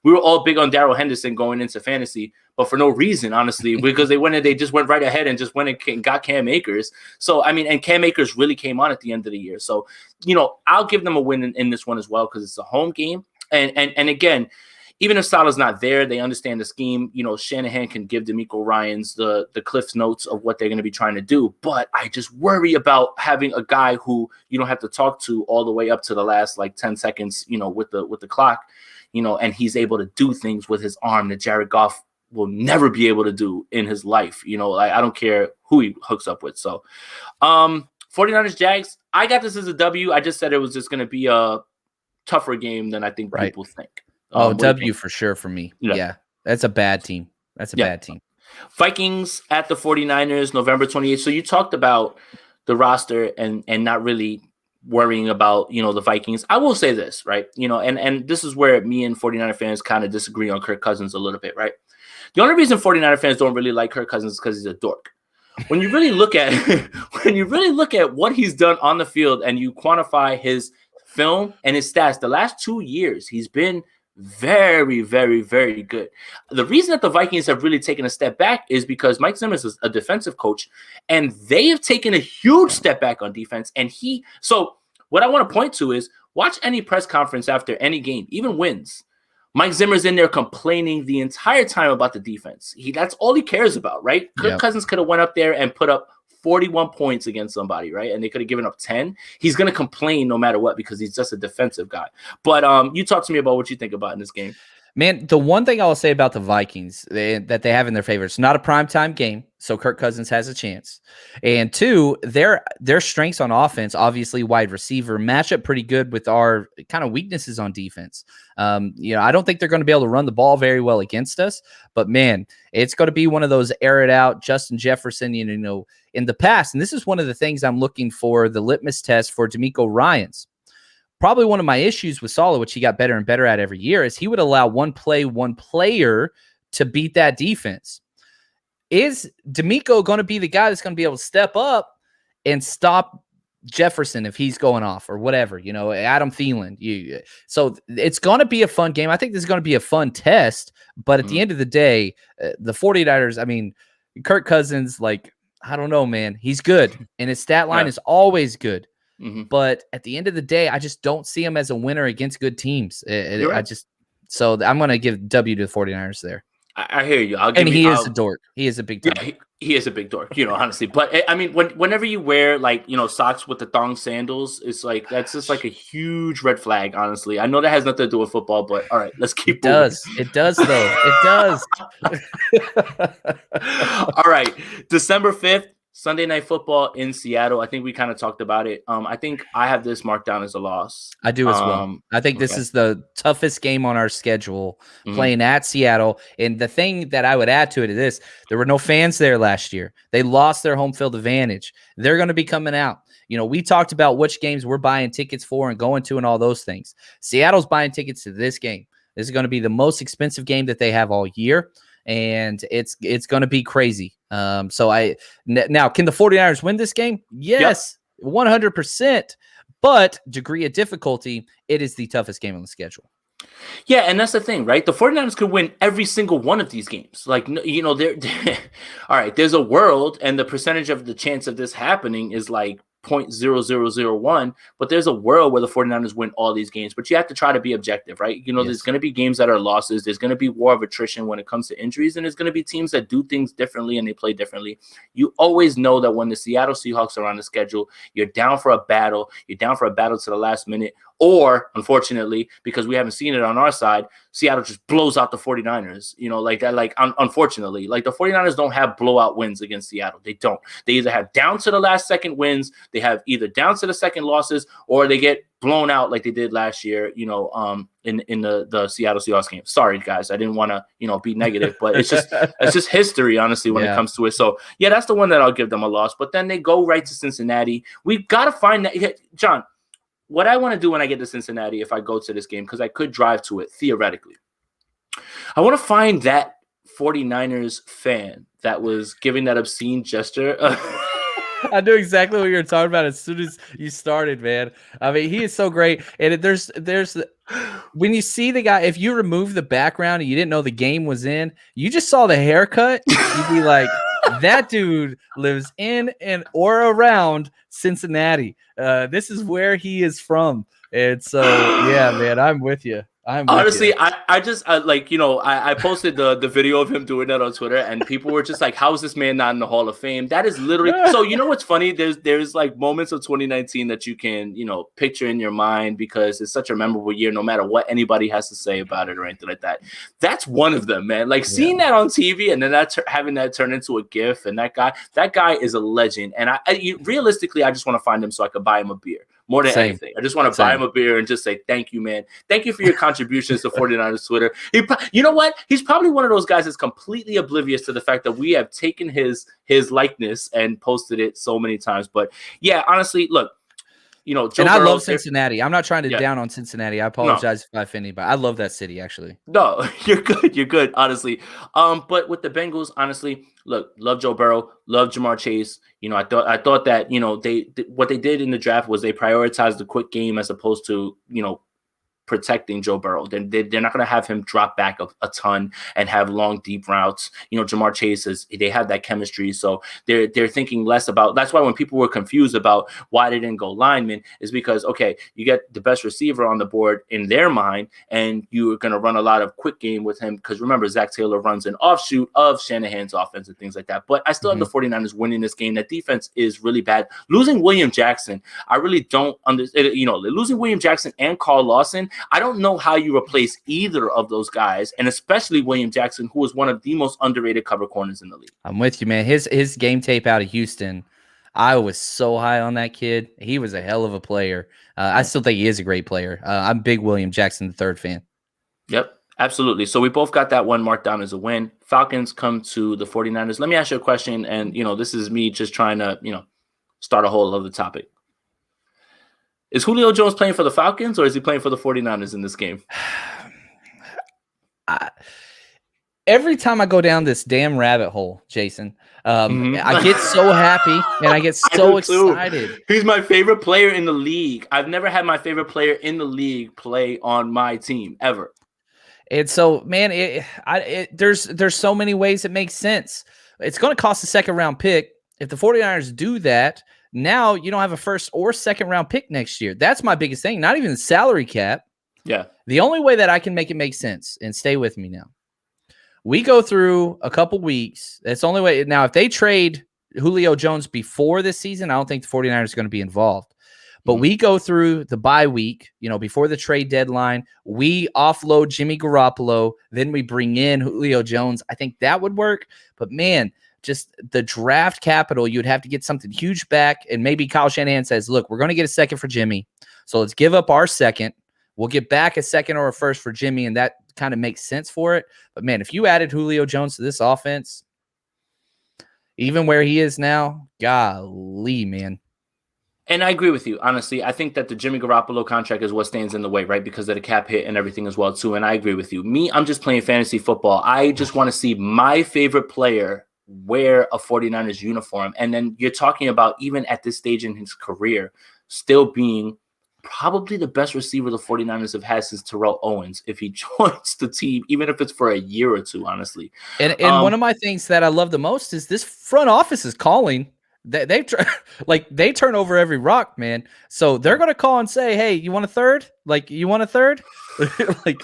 We were all big on Darrell Henderson going into fantasy, but for no reason, honestly, because they just went right ahead and just went and got Cam Akers. So, and Cam Akers really came on at the end of the year. So, I'll give them a win in this one as well, because it's a home game. And again, even if Salah's not there, they understand the scheme. Shanahan can give DeMeco Ryans the Cliff's notes of what they're going to be trying to do. But I just worry about having a guy who you don't have to talk to all the way up to the last 10 seconds, with the clock, and he's able to do things with his arm that Jared Goff will never be able to do in his life. I don't care who he hooks up with. So 49ers Jags, I got this as a W. I just said it was just going to be a tougher game than I think people think. W for sure for me. Yeah. That's a bad team. Bad team. Vikings at the 49ers, November 28th. So you talked about the roster and not really worrying about, the Vikings. I will say this, right? And this is where me and 49er fans kind of disagree on Kirk Cousins a little bit, right? The only reason 49er fans don't really like Kirk Cousins is because he's a dork. When you really look at what he's done on the field and you quantify his film and his stats, the last 2 years, he's been very, very, very good. The reason that the Vikings have really taken a step back is because Mike Zimmer is a defensive coach, and they have taken a huge step back on defense. So what I want to point to is watch any press conference after any game, even wins. Mike Zimmer's in there complaining the entire time about the defense. That's all he cares about, right? Kirk Cousins could have went up there and put up 41 points against somebody, right? And they could have given up 10. He's going to complain no matter what because he's just a defensive guy. But you talk to me about what you think about in this game. Man, the one thing I'll say about the Vikings that they have in their favor, it's not a primetime game, so Kirk Cousins has a chance. And 2, their strengths on offense, obviously wide receiver, match up pretty good with our kind of weaknesses on defense. I don't think they're going to be able to run the ball very well against us, but man, it's going to be one of those air it out, Justin Jefferson, in the past. And this is one of the things I'm looking for, the litmus test for DeMeco Ryans. Probably one of my issues with Saleh, which he got better and better at every year, is he would allow one player to beat that defense. Is DeMeco going to be the guy that's going to be able to step up and stop Jefferson, if he's going off or whatever, Adam Thielen. So it's going to be a fun game. I think this is going to be a fun test. But at the end of the day, the 49ers, I mean, Kirk Cousins, like, I don't know, man. He's good. And his stat line is always good. But at the end of the day, I just don't see him as a winner against good teams. So I'm going to give W to the 49ers there. I hear you. He is a dork. He is a big time. Yeah, he is a big dork, honestly. But I mean, whenever you wear like, socks with the thong sandals, it's like, that's just like a huge red flag, honestly. I know that has nothing to do with football, but all right, let's keep moving. It does though. It does. All right. December 5th, Sunday Night Football in Seattle. I think we kind of talked about it. I think I have this marked down as a loss. I do as well. I think this is the toughest game on our schedule, playing at Seattle. And the thing that I would add to it is this: there were no fans there last year. They lost their home field advantage. They're going to be coming out. We talked about which games we're buying tickets for and going to and all those things. Seattle's buying tickets to this game. This is going to be the most expensive game that they have all year. And it's going to be crazy. Now, can the 49ers win this game? Yes, 100%. But degree of difficulty, it is the toughest game on the schedule. Yeah, and that's the thing, right? The 49ers could win every single one of these games. Like, they're all right, there's a world, and the percentage of the chance of this happening is like 0.0001, but there's a world where the 49ers win all these games. But you have to try to be objective, right? There's going to be games that are losses. There's going to be war of attrition when it comes to injuries, and there's going to be teams that do things differently and they play differently. You always know that when the Seattle Seahawks are on the schedule, you're down for a battle. You're down for a battle to the last minute. Or, unfortunately, because we haven't seen it on our side, Seattle just blows out the 49ers, like that. Like, unfortunately, like the 49ers don't have blowout wins against Seattle. They don't. They either have down to the last second wins, they have either down to the second losses, or they get blown out like they did last year, in the Seattle Seahawks game. Sorry, guys. I didn't want to, be negative, but it's just history, honestly, when it comes to it. So, yeah, that's the one that I'll give them a loss. But then they go right to Cincinnati. We've got to find that. John, what I want to do when I get to Cincinnati, if I go to this game, because I could drive to it theoretically, I want to find that 49ers fan that was giving that obscene gesture. I knew exactly what you were talking about as soon as you started, man. I mean, he is so great. And there's when you see the guy, if you remove the background and you didn't know the game was in, you just saw the haircut, you'd be like, that dude lives in and or around Cincinnati. This is where he is from. And so, yeah, man, I'm with you. Honestly, I just I posted the video of him doing that on Twitter, and people were just like, how is this man not in the Hall of Fame? That is literally so. What's funny? There's like moments of 2019 that you can picture in your mind because it's such a memorable year, no matter what anybody has to say about it or anything like that. That's one of them, man. Like seeing that on TV and then having that turn into a GIF, and that guy is a legend. And realistically, I just want to find him so I could buy him a beer. More than anything, I just want to buy him a beer and just say, thank you, man. Thank you for your contributions to 49ers Twitter. You know what? He's probably one of those guys that's completely oblivious to the fact that we have taken his likeness and posted it so many times. But yeah, honestly, look, Joe and I Burrow, love Cincinnati. I'm not trying to down on Cincinnati. I apologize if I offend anybody. I love that city, actually. No, you're good. You're good, honestly. But with the Bengals, honestly, look, love Joe Burrow, love Jamar Chase. I thought that what they did in the draft was they prioritized the quick game as opposed to protecting Joe Burrow. They're not going to have him drop back a ton and have long, deep routes. Jamar Chase they have that chemistry. So they're thinking less about, that's why when people were confused about why they didn't go lineman is because, okay, you get the best receiver on the board in their mind, and you're going to run a lot of quick game with him. Because remember, Zach Taylor runs an offshoot of Shanahan's offense and things like that. But I still have the 49ers winning this game. That defense is really bad. Losing William Jackson, I really don't understand. Losing William Jackson and Carl Lawson, I don't know how you replace either of those guys, and especially William Jackson, who is one of the most underrated cover corners in the league. I'm with you, man. His game tape out of Houston, I was so high on that kid. He was a hell of a player. I still think he is a great player. I'm a big William Jackson III fan. Yep, absolutely. So we both got that one marked down as a win. Falcons come to the 49ers. Let me ask you a question, and this is me just trying to start a whole other topic. Is Julio Jones playing for the Falcons or is he playing for the 49ers in this game? Every time I go down this damn rabbit hole, Jason, Mhm. I get so happy and I get I do so too. excited. He's my favorite player in the league. I've never had my favorite player in the league play on my team ever. And so, man, there's so many ways it makes sense. It's going to cost a second round pick. If the 49ers do that, now you don't have a first or second round pick next year. That's my biggest thing. Not even the salary cap. Yeah. The only way that I can make it make sense, and stay with me now, we go through a couple weeks. That's the only way. Now, if they trade Julio Jones before this season, I don't think the 49ers are going to be involved. But we go through the bye week, before the trade deadline. We offload Jimmy Garoppolo. Then we bring in Julio Jones. I think that would work. But, man, just the draft capital, you'd have to get something huge back. And maybe Kyle Shanahan says, look, we're going to get a second for Jimmy. So let's give up our second. We'll get back a second or a first for Jimmy, and that kind of makes sense for it. But, man, if you added Julio Jones to this offense, even where he is now, golly, man. And I agree with you, honestly. I think that the Jimmy Garoppolo contract is what stands in the way, right? Because of the cap hit and everything as well, too. And I agree with you. Me, I'm just playing fantasy football. I just want to see my favorite player wear a 49ers uniform. And then you're talking about, even at this stage in his career, still being probably the best receiver the 49ers have had since Terrell Owens, if he joins the team, even if it's for a year or two, honestly. And one of my things that I love the most is this front office is calling. They turn over every rock, man. So they're gonna call and say, "Hey, you want a third? You want a third?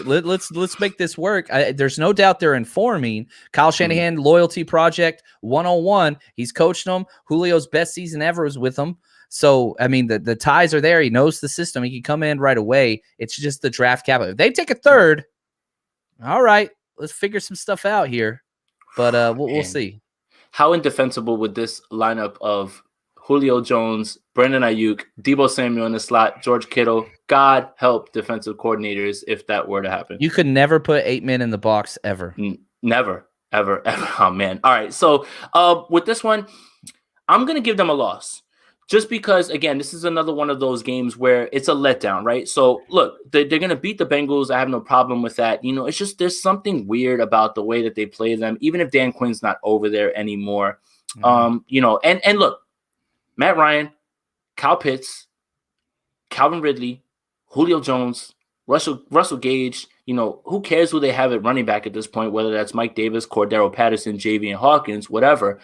Let's make this work." There's no doubt they're informing Kyle Shanahan Loyalty Project 101. He's coached them. Julio's best season ever was with them. So I mean, the ties are there. He knows the system. He can come in right away. It's just the draft capital. If they take a third, all right, let's figure some stuff out here. But we'll see. How indefensible would this lineup of Julio Jones, Brandon Ayuk, Deebo Samuel in the slot, George Kittle, God help defensive coordinators if that were to happen? You could never put 8 men in the box ever. Never, ever, ever. Oh, man. All right. So with this one, I'm going to give them a loss. Just because, again, this is another one of those games where it's a letdown, right? So, look, they're going to beat the Bengals. I have no problem with that. It's just there's something weird about the way that they play them, even if Dan Quinn's not over there anymore. And look, Matt Ryan, Kyle Pitts, Calvin Ridley, Julio Jones, Russell Gage, who cares who they have at running back at this point, whether that's Mike Davis, Cordero Patterson, Javian Hawkins, whatever.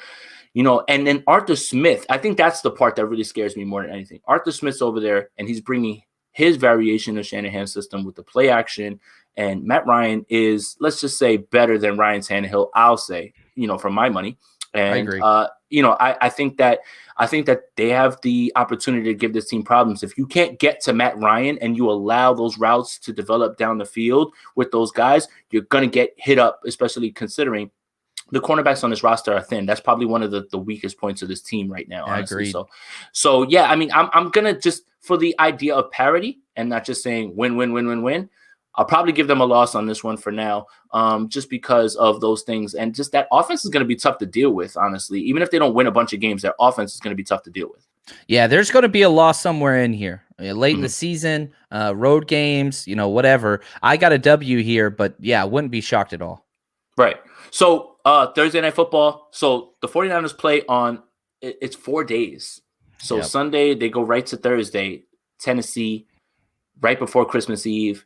And then Arthur Smith, I think that's the part that really scares me more than anything. Arthur Smith's over there, and he's bringing his variation of Shanahan's system with the play action. And Matt Ryan is, let's just say, better than Ryan Tannehill, I'll say, for my money. And, I agree. I think that they have the opportunity to give this team problems. If you can't get to Matt Ryan and you allow those routes to develop down the field with those guys, you're going to get hit up, especially considering the cornerbacks on this roster are thin. That's probably one of the weakest points of this team right now, honestly. So yeah, I mean, I'm going to just, for the idea of parity and not just saying win, I'll probably give them a loss on this one for now, just because of those things. And just that offense is going to be tough to deal with, honestly. Even if they don't win a bunch of games, their offense is going to be tough to deal with. Yeah, there's going to be a loss somewhere in here. Late in the season, road games, whatever. I got a W here, but yeah, I wouldn't be shocked at all. Right. So Thursday Night Football. So the 49ers play on, it's 4 days. So Sunday, they go right to Thursday, Tennessee, right before Christmas Eve.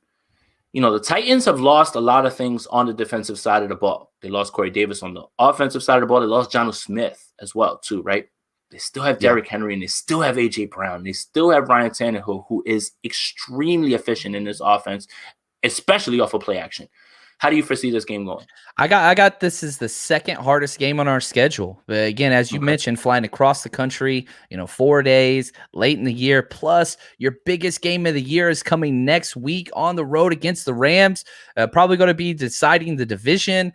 The Titans have lost a lot of things on the defensive side of the ball. They lost Corey Davis on the offensive side of the ball. They lost Jonnu Smith as well, too, right? They still have Derrick Henry, and they still have A.J. Brown. They still have Ryan Tannehill, who is extremely efficient in this offense, especially off of play action. How do you foresee this game going? I got this is the second hardest game on our schedule. But again, as you mentioned, flying across the country, 4 days, late in the year. Plus, your biggest game of the year is coming next week on the road against the Rams. Probably going to be deciding the division,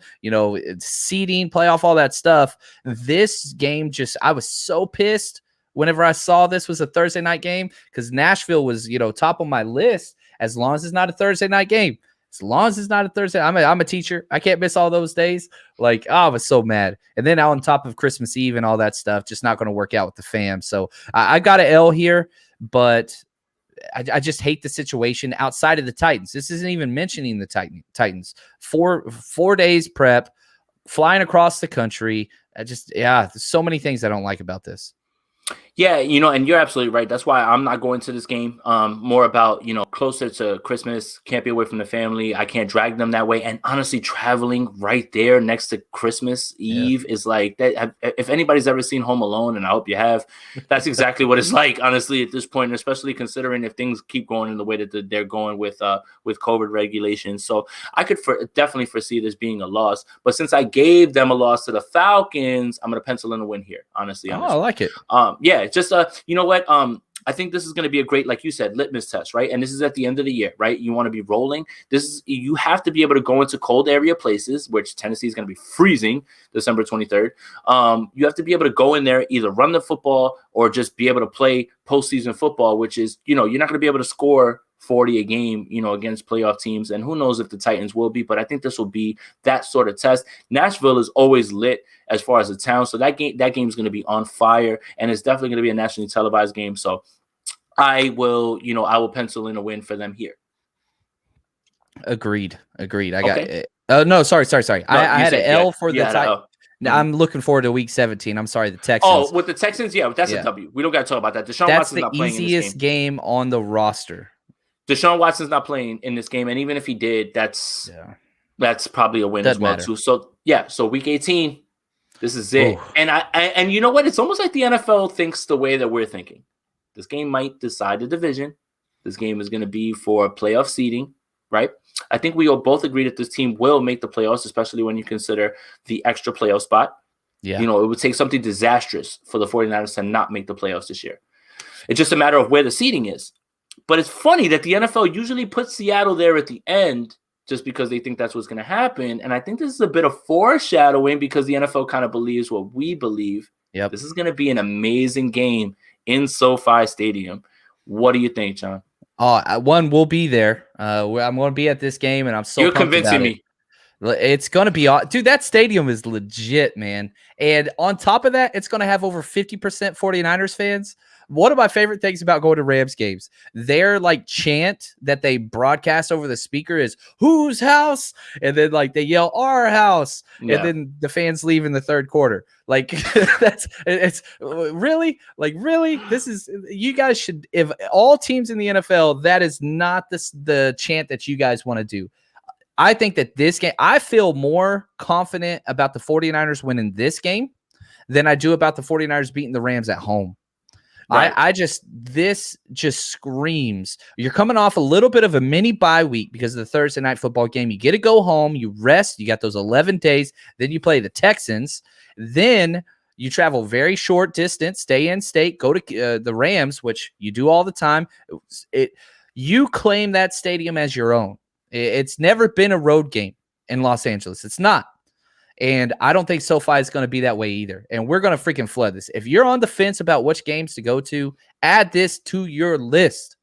seeding, playoff, all that stuff. This game I was so pissed whenever I saw this was a Thursday night game, because Nashville was, top of my list as long as it's not a Thursday night game. As long as it's not a Thursday, I'm a teacher. I can't miss all those days. I was so mad. And then on top of Christmas Eve and all that stuff, just not going to work out with the fam. So I got an L here, but I just hate the situation outside of the Titans. This isn't even mentioning the Titans. 4 days prep. flying across the country. There's so many things I don't like about this. Yeah, and you're absolutely right. That's why I'm not going to this game. More about, closer to Christmas, can't be away from the family. I can't drag them that way. And honestly, traveling right there next to Christmas Eve is like that. If anybody's ever seen Home Alone, and I hope you have, that's exactly what it's like, honestly, at this point, especially considering if things keep going in the way that they're going with COVID regulations. So I could definitely foresee this being a loss. But since I gave them a loss to the Falcons, I'm going to pencil in a win here, honestly. I like it. Yeah, just you know what? I think this is going to be a great, like you said, litmus test, right? And this is at the end of the year, right? You want to be rolling. You have to be able to go into cold area places, which Tennessee is going to be freezing December 23rd. You have to be able to go in there, either run the football or just be able to play postseason football, which is, you're not going to be able to score 40 a game, against playoff teams. And who knows if the Titans will be, but I think this will be that sort of test. Nashville is always lit as far as the town. So that game is going to be on fire, and it's definitely going to be a nationally televised game. So I will pencil in a win for them here. Agreed. I got it. No, sorry. No, I had an L for the Titans. Now I'm looking forward to week 17. I'm sorry, the Texans. Oh, with the Texans? Yeah, that's a W. We don't got to talk about that. That's the easiest game on the roster. Deshaun Watson's not playing in this game, and even if he did, that's probably a win as well too. So so week 18, this is it. Ooh. And you know what? It's almost like the NFL thinks the way that we're thinking. This game might decide the division. This game is going to be for playoff seeding, right? I think we all both agree that this team will make the playoffs, especially when you consider the extra playoff spot. Yeah. It would take something disastrous for the 49ers to not make the playoffs this year. It's just a matter of where the seeding is. But it's funny that the NFL usually puts Seattle there at the end just because they think that's what's going to happen. And I think this is a bit of foreshadowing because the NFL kind of believes what we believe. Yep. This is going to be an amazing game in SoFi Stadium. What do you think, John? One, we'll be there. I'm going to be at this game, and I'm so You're convincing me. It's going to be – dude, that stadium is legit, man. And on top of that, it's going to have over 50% 49ers fans. One of my favorite things about going to Rams games, their chant that they broadcast over the speaker is "Whose house?" and then they yell "Our house," and then the fans leave in the third quarter. It's really this is, you guys should, if all teams in the NFL, that is not the chant that you guys want to do. I think that this game, I feel more confident about the 49ers winning this game than I do about the 49ers beating the Rams at home. Right. This just screams. You're coming off a little bit of a mini bye week because of the Thursday night football game. You get to go home, you rest, you got those 11 days, then you play the Texans, then you travel very short distance, stay in state, go to the Rams, which you do all the time. You claim that stadium as your own. It's never been a road game in Los Angeles. It's not. And I don't think SoFi is going to be that way either. And we're going to freaking flood this. If you're on the fence about which games to go to, add this to your list.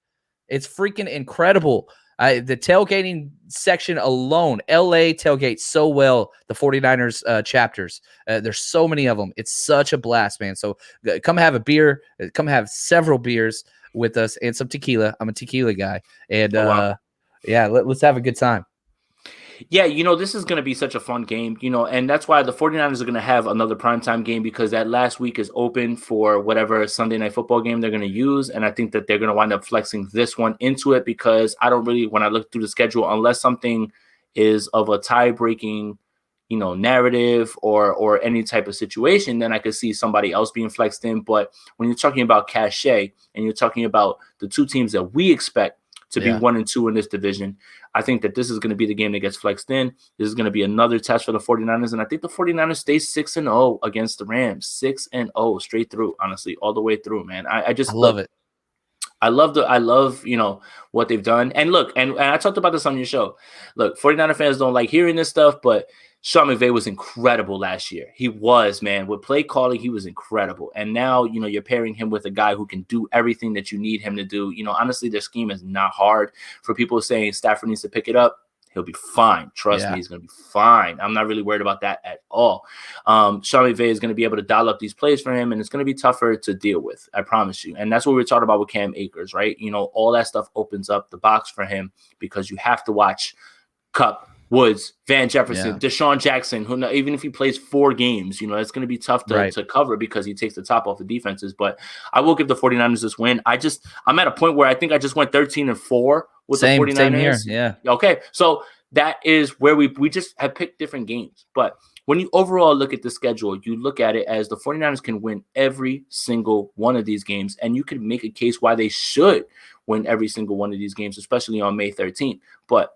It's freaking incredible. The tailgating section alone, LA tailgates so well, the 49ers chapters. There's so many of them. It's such a blast, man. So come have a beer. Come have several beers with us and some tequila. I'm a tequila guy. And let's have a good time. Yeah, this is going to be such a fun game, and that's why the 49ers are going to have another primetime game because that last week is open for whatever Sunday night football game they're going to use. And I think that they're going to wind up flexing this one into it because I don't really, when I look through the schedule, unless something is of a tie-breaking, narrative or any type of situation, then I could see somebody else being flexed in. But when you're talking about cachet and you're talking about the two teams that we expect to be 1 and 2 in this division, I think that this is going to be the game that gets flexed in. This is going to be another test for the 49ers, and I think the 49ers stay 6-0 against the Rams. 6-0 straight through, honestly, all the way through, man. I love it. I love, what they've done. And look, and I talked about this on your show. Look, 49er fans don't like hearing this stuff, but Sean McVay was incredible last year. He was, man. With play calling, he was incredible. And now, you're pairing him with a guy who can do everything that you need him to do. Honestly, their scheme is not hard. For people saying Stafford needs to pick it up, he'll be fine. Trust me, he's going to be fine. I'm not really worried about that at all. Sean McVay is going to be able to dial up these plays for him, and it's going to be tougher to deal with, I promise you. And that's what we were talking about with Cam Akers, right? All that stuff opens up the box for him because you have to watch Kupp Woods, Van Jefferson, Yeah. Deshaun Jackson, who even if he plays 4 games, it's going to be tough to cover because he takes the top off the defenses. But I will give the 49ers this win. I'm at a point where I think I just went 13-4 with the 49ers. Same here. Yeah. Okay. So that is where we just have picked different games. But when you overall look at the schedule, you look at it as the 49ers can win every single one of these games. And you can make a case why they should win every single one of these games, especially on May 13th. But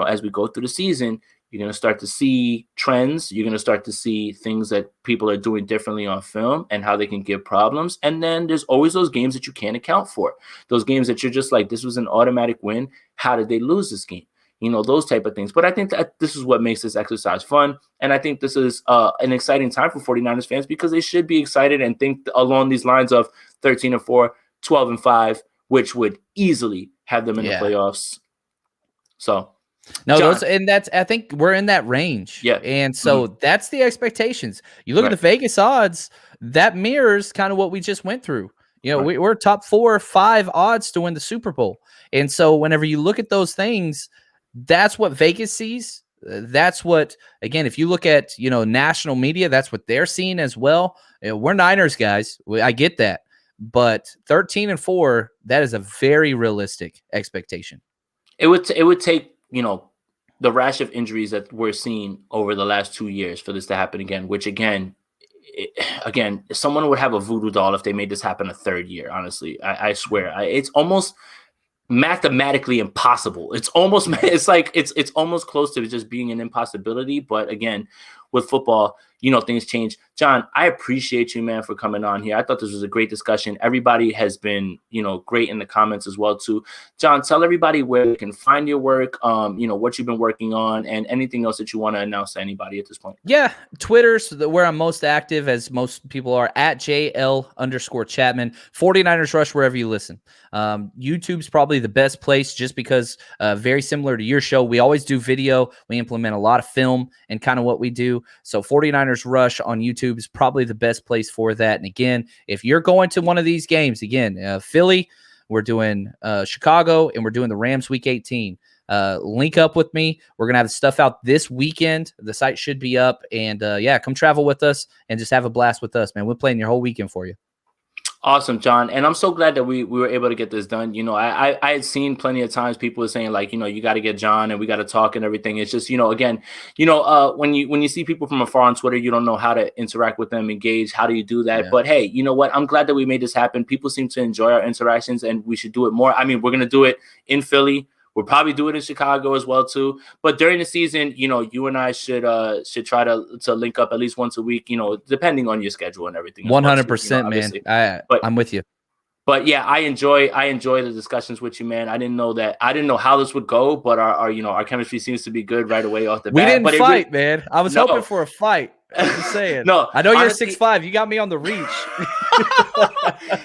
as we go through the season, you're going to start to see trends. You're going to start to see things that people are doing differently on film and how they can give problems. And then there's always those games that you can't account for. Those games that you're just like, this was an automatic win. How did they lose this game? Those type of things. But I think that this is what makes this exercise fun. And I think this is an exciting time for 49ers fans because they should be excited and think along these lines of 13-4, 12-5, which would easily have them in the playoffs. So. No, I think we're in that range. Yeah. And so that's the expectations. You look at the Vegas odds, that mirrors kind of what we just went through. We're top 4 or 5 odds to win the Super Bowl. And so whenever you look at those things, that's what Vegas sees. That's what, again, if you look at, national media, that's what they're seeing as well. We're Niners guys. I get that. But 13-4, that is a very realistic expectation. It would take, the rash of injuries that we're seeing over the last 2 years for this to happen again, which again, someone would have a voodoo doll if they made this happen a third year. Honestly, I swear it's almost mathematically impossible. It's almost close to just being an impossibility. But again, with football, things change. John, I appreciate you, man, for coming on here. I thought this was a great discussion. Everybody has been, great in the comments as well too. John, tell everybody where they can find your work, what you've been working on, and anything else that you want to announce to anybody at this point. Yeah, Twitter's where I'm most active, as most people are, at JL_Chapman. 49ers Rush wherever you listen. YouTube's probably the best place just because very similar to your show, we always do video. We implement a lot of film and kind of what we do. So 49ers Rush on YouTube is probably the best place for that. And again, if you're going to one of these games, again, Philly, we're doing Chicago, and we're doing the Rams Week 18. Link up with me. We're going to have the stuff out this weekend. The site should be up. And come travel with us and just have a blast with us, man. We're playing your whole weekend for you. Awesome, John. And I'm so glad that we were able to get this done. I had seen plenty of times people were saying like, you got to get John and we got to talk and everything. It's just, again, when you see people from afar on Twitter, you don't know how to interact with them, engage. How do you do that? Yeah. But hey, you know what? I'm glad that we made this happen. People seem to enjoy our interactions and we should do it more. I mean, we're going to do it in Philly. We'll probably do it in Chicago as well too. But during the season, you and I should try to link up at least once a week, depending on your schedule and everything. 100%, man. I'm with you. But yeah, I enjoy the discussions with you, man. I didn't know how this would go, but our chemistry seems to be good right away off the bat. We didn't fight, man. I was hoping for a fight. I'm just saying. No, I know honestly, you're 6'5". You got me on the reach.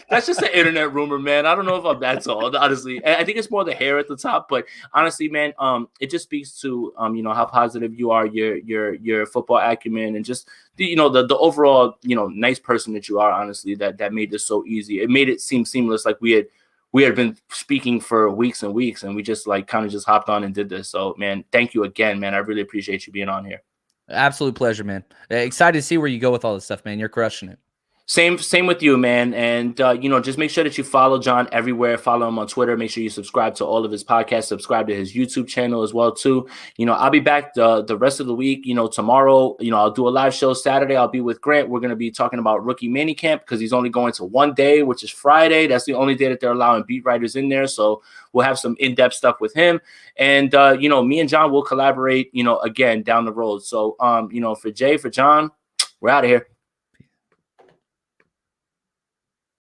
That's just an internet rumor, man. I don't know if I'm that tall, honestly. I think it's more the hair at the top, but honestly, man, it just speaks to how positive you are, your football acumen, and just the overall nice person that you are. Honestly, that made this so easy. It made it seem seamless, like we had been speaking for weeks and weeks, and we just kind of just hopped on and did this. So, man, thank you again, man. I really appreciate you being on here. Absolute pleasure, man. Excited to see where you go with all this stuff, man. You're crushing it. Same with you, man. And, just make sure that you follow John everywhere. Follow him on Twitter. Make sure you subscribe to all of his podcasts. Subscribe to his YouTube channel as well, too. I'll be back the rest of the week. Tomorrow, I'll do a live show Saturday. I'll be with Grant. We're going to be talking about rookie minicamp because he's only going to one day, which is Friday. That's the only day that they're allowing beat writers in there. So we'll have some in-depth stuff with him. And, me and John will collaborate, again, down the road. So, for Jay, for John, we're out of here.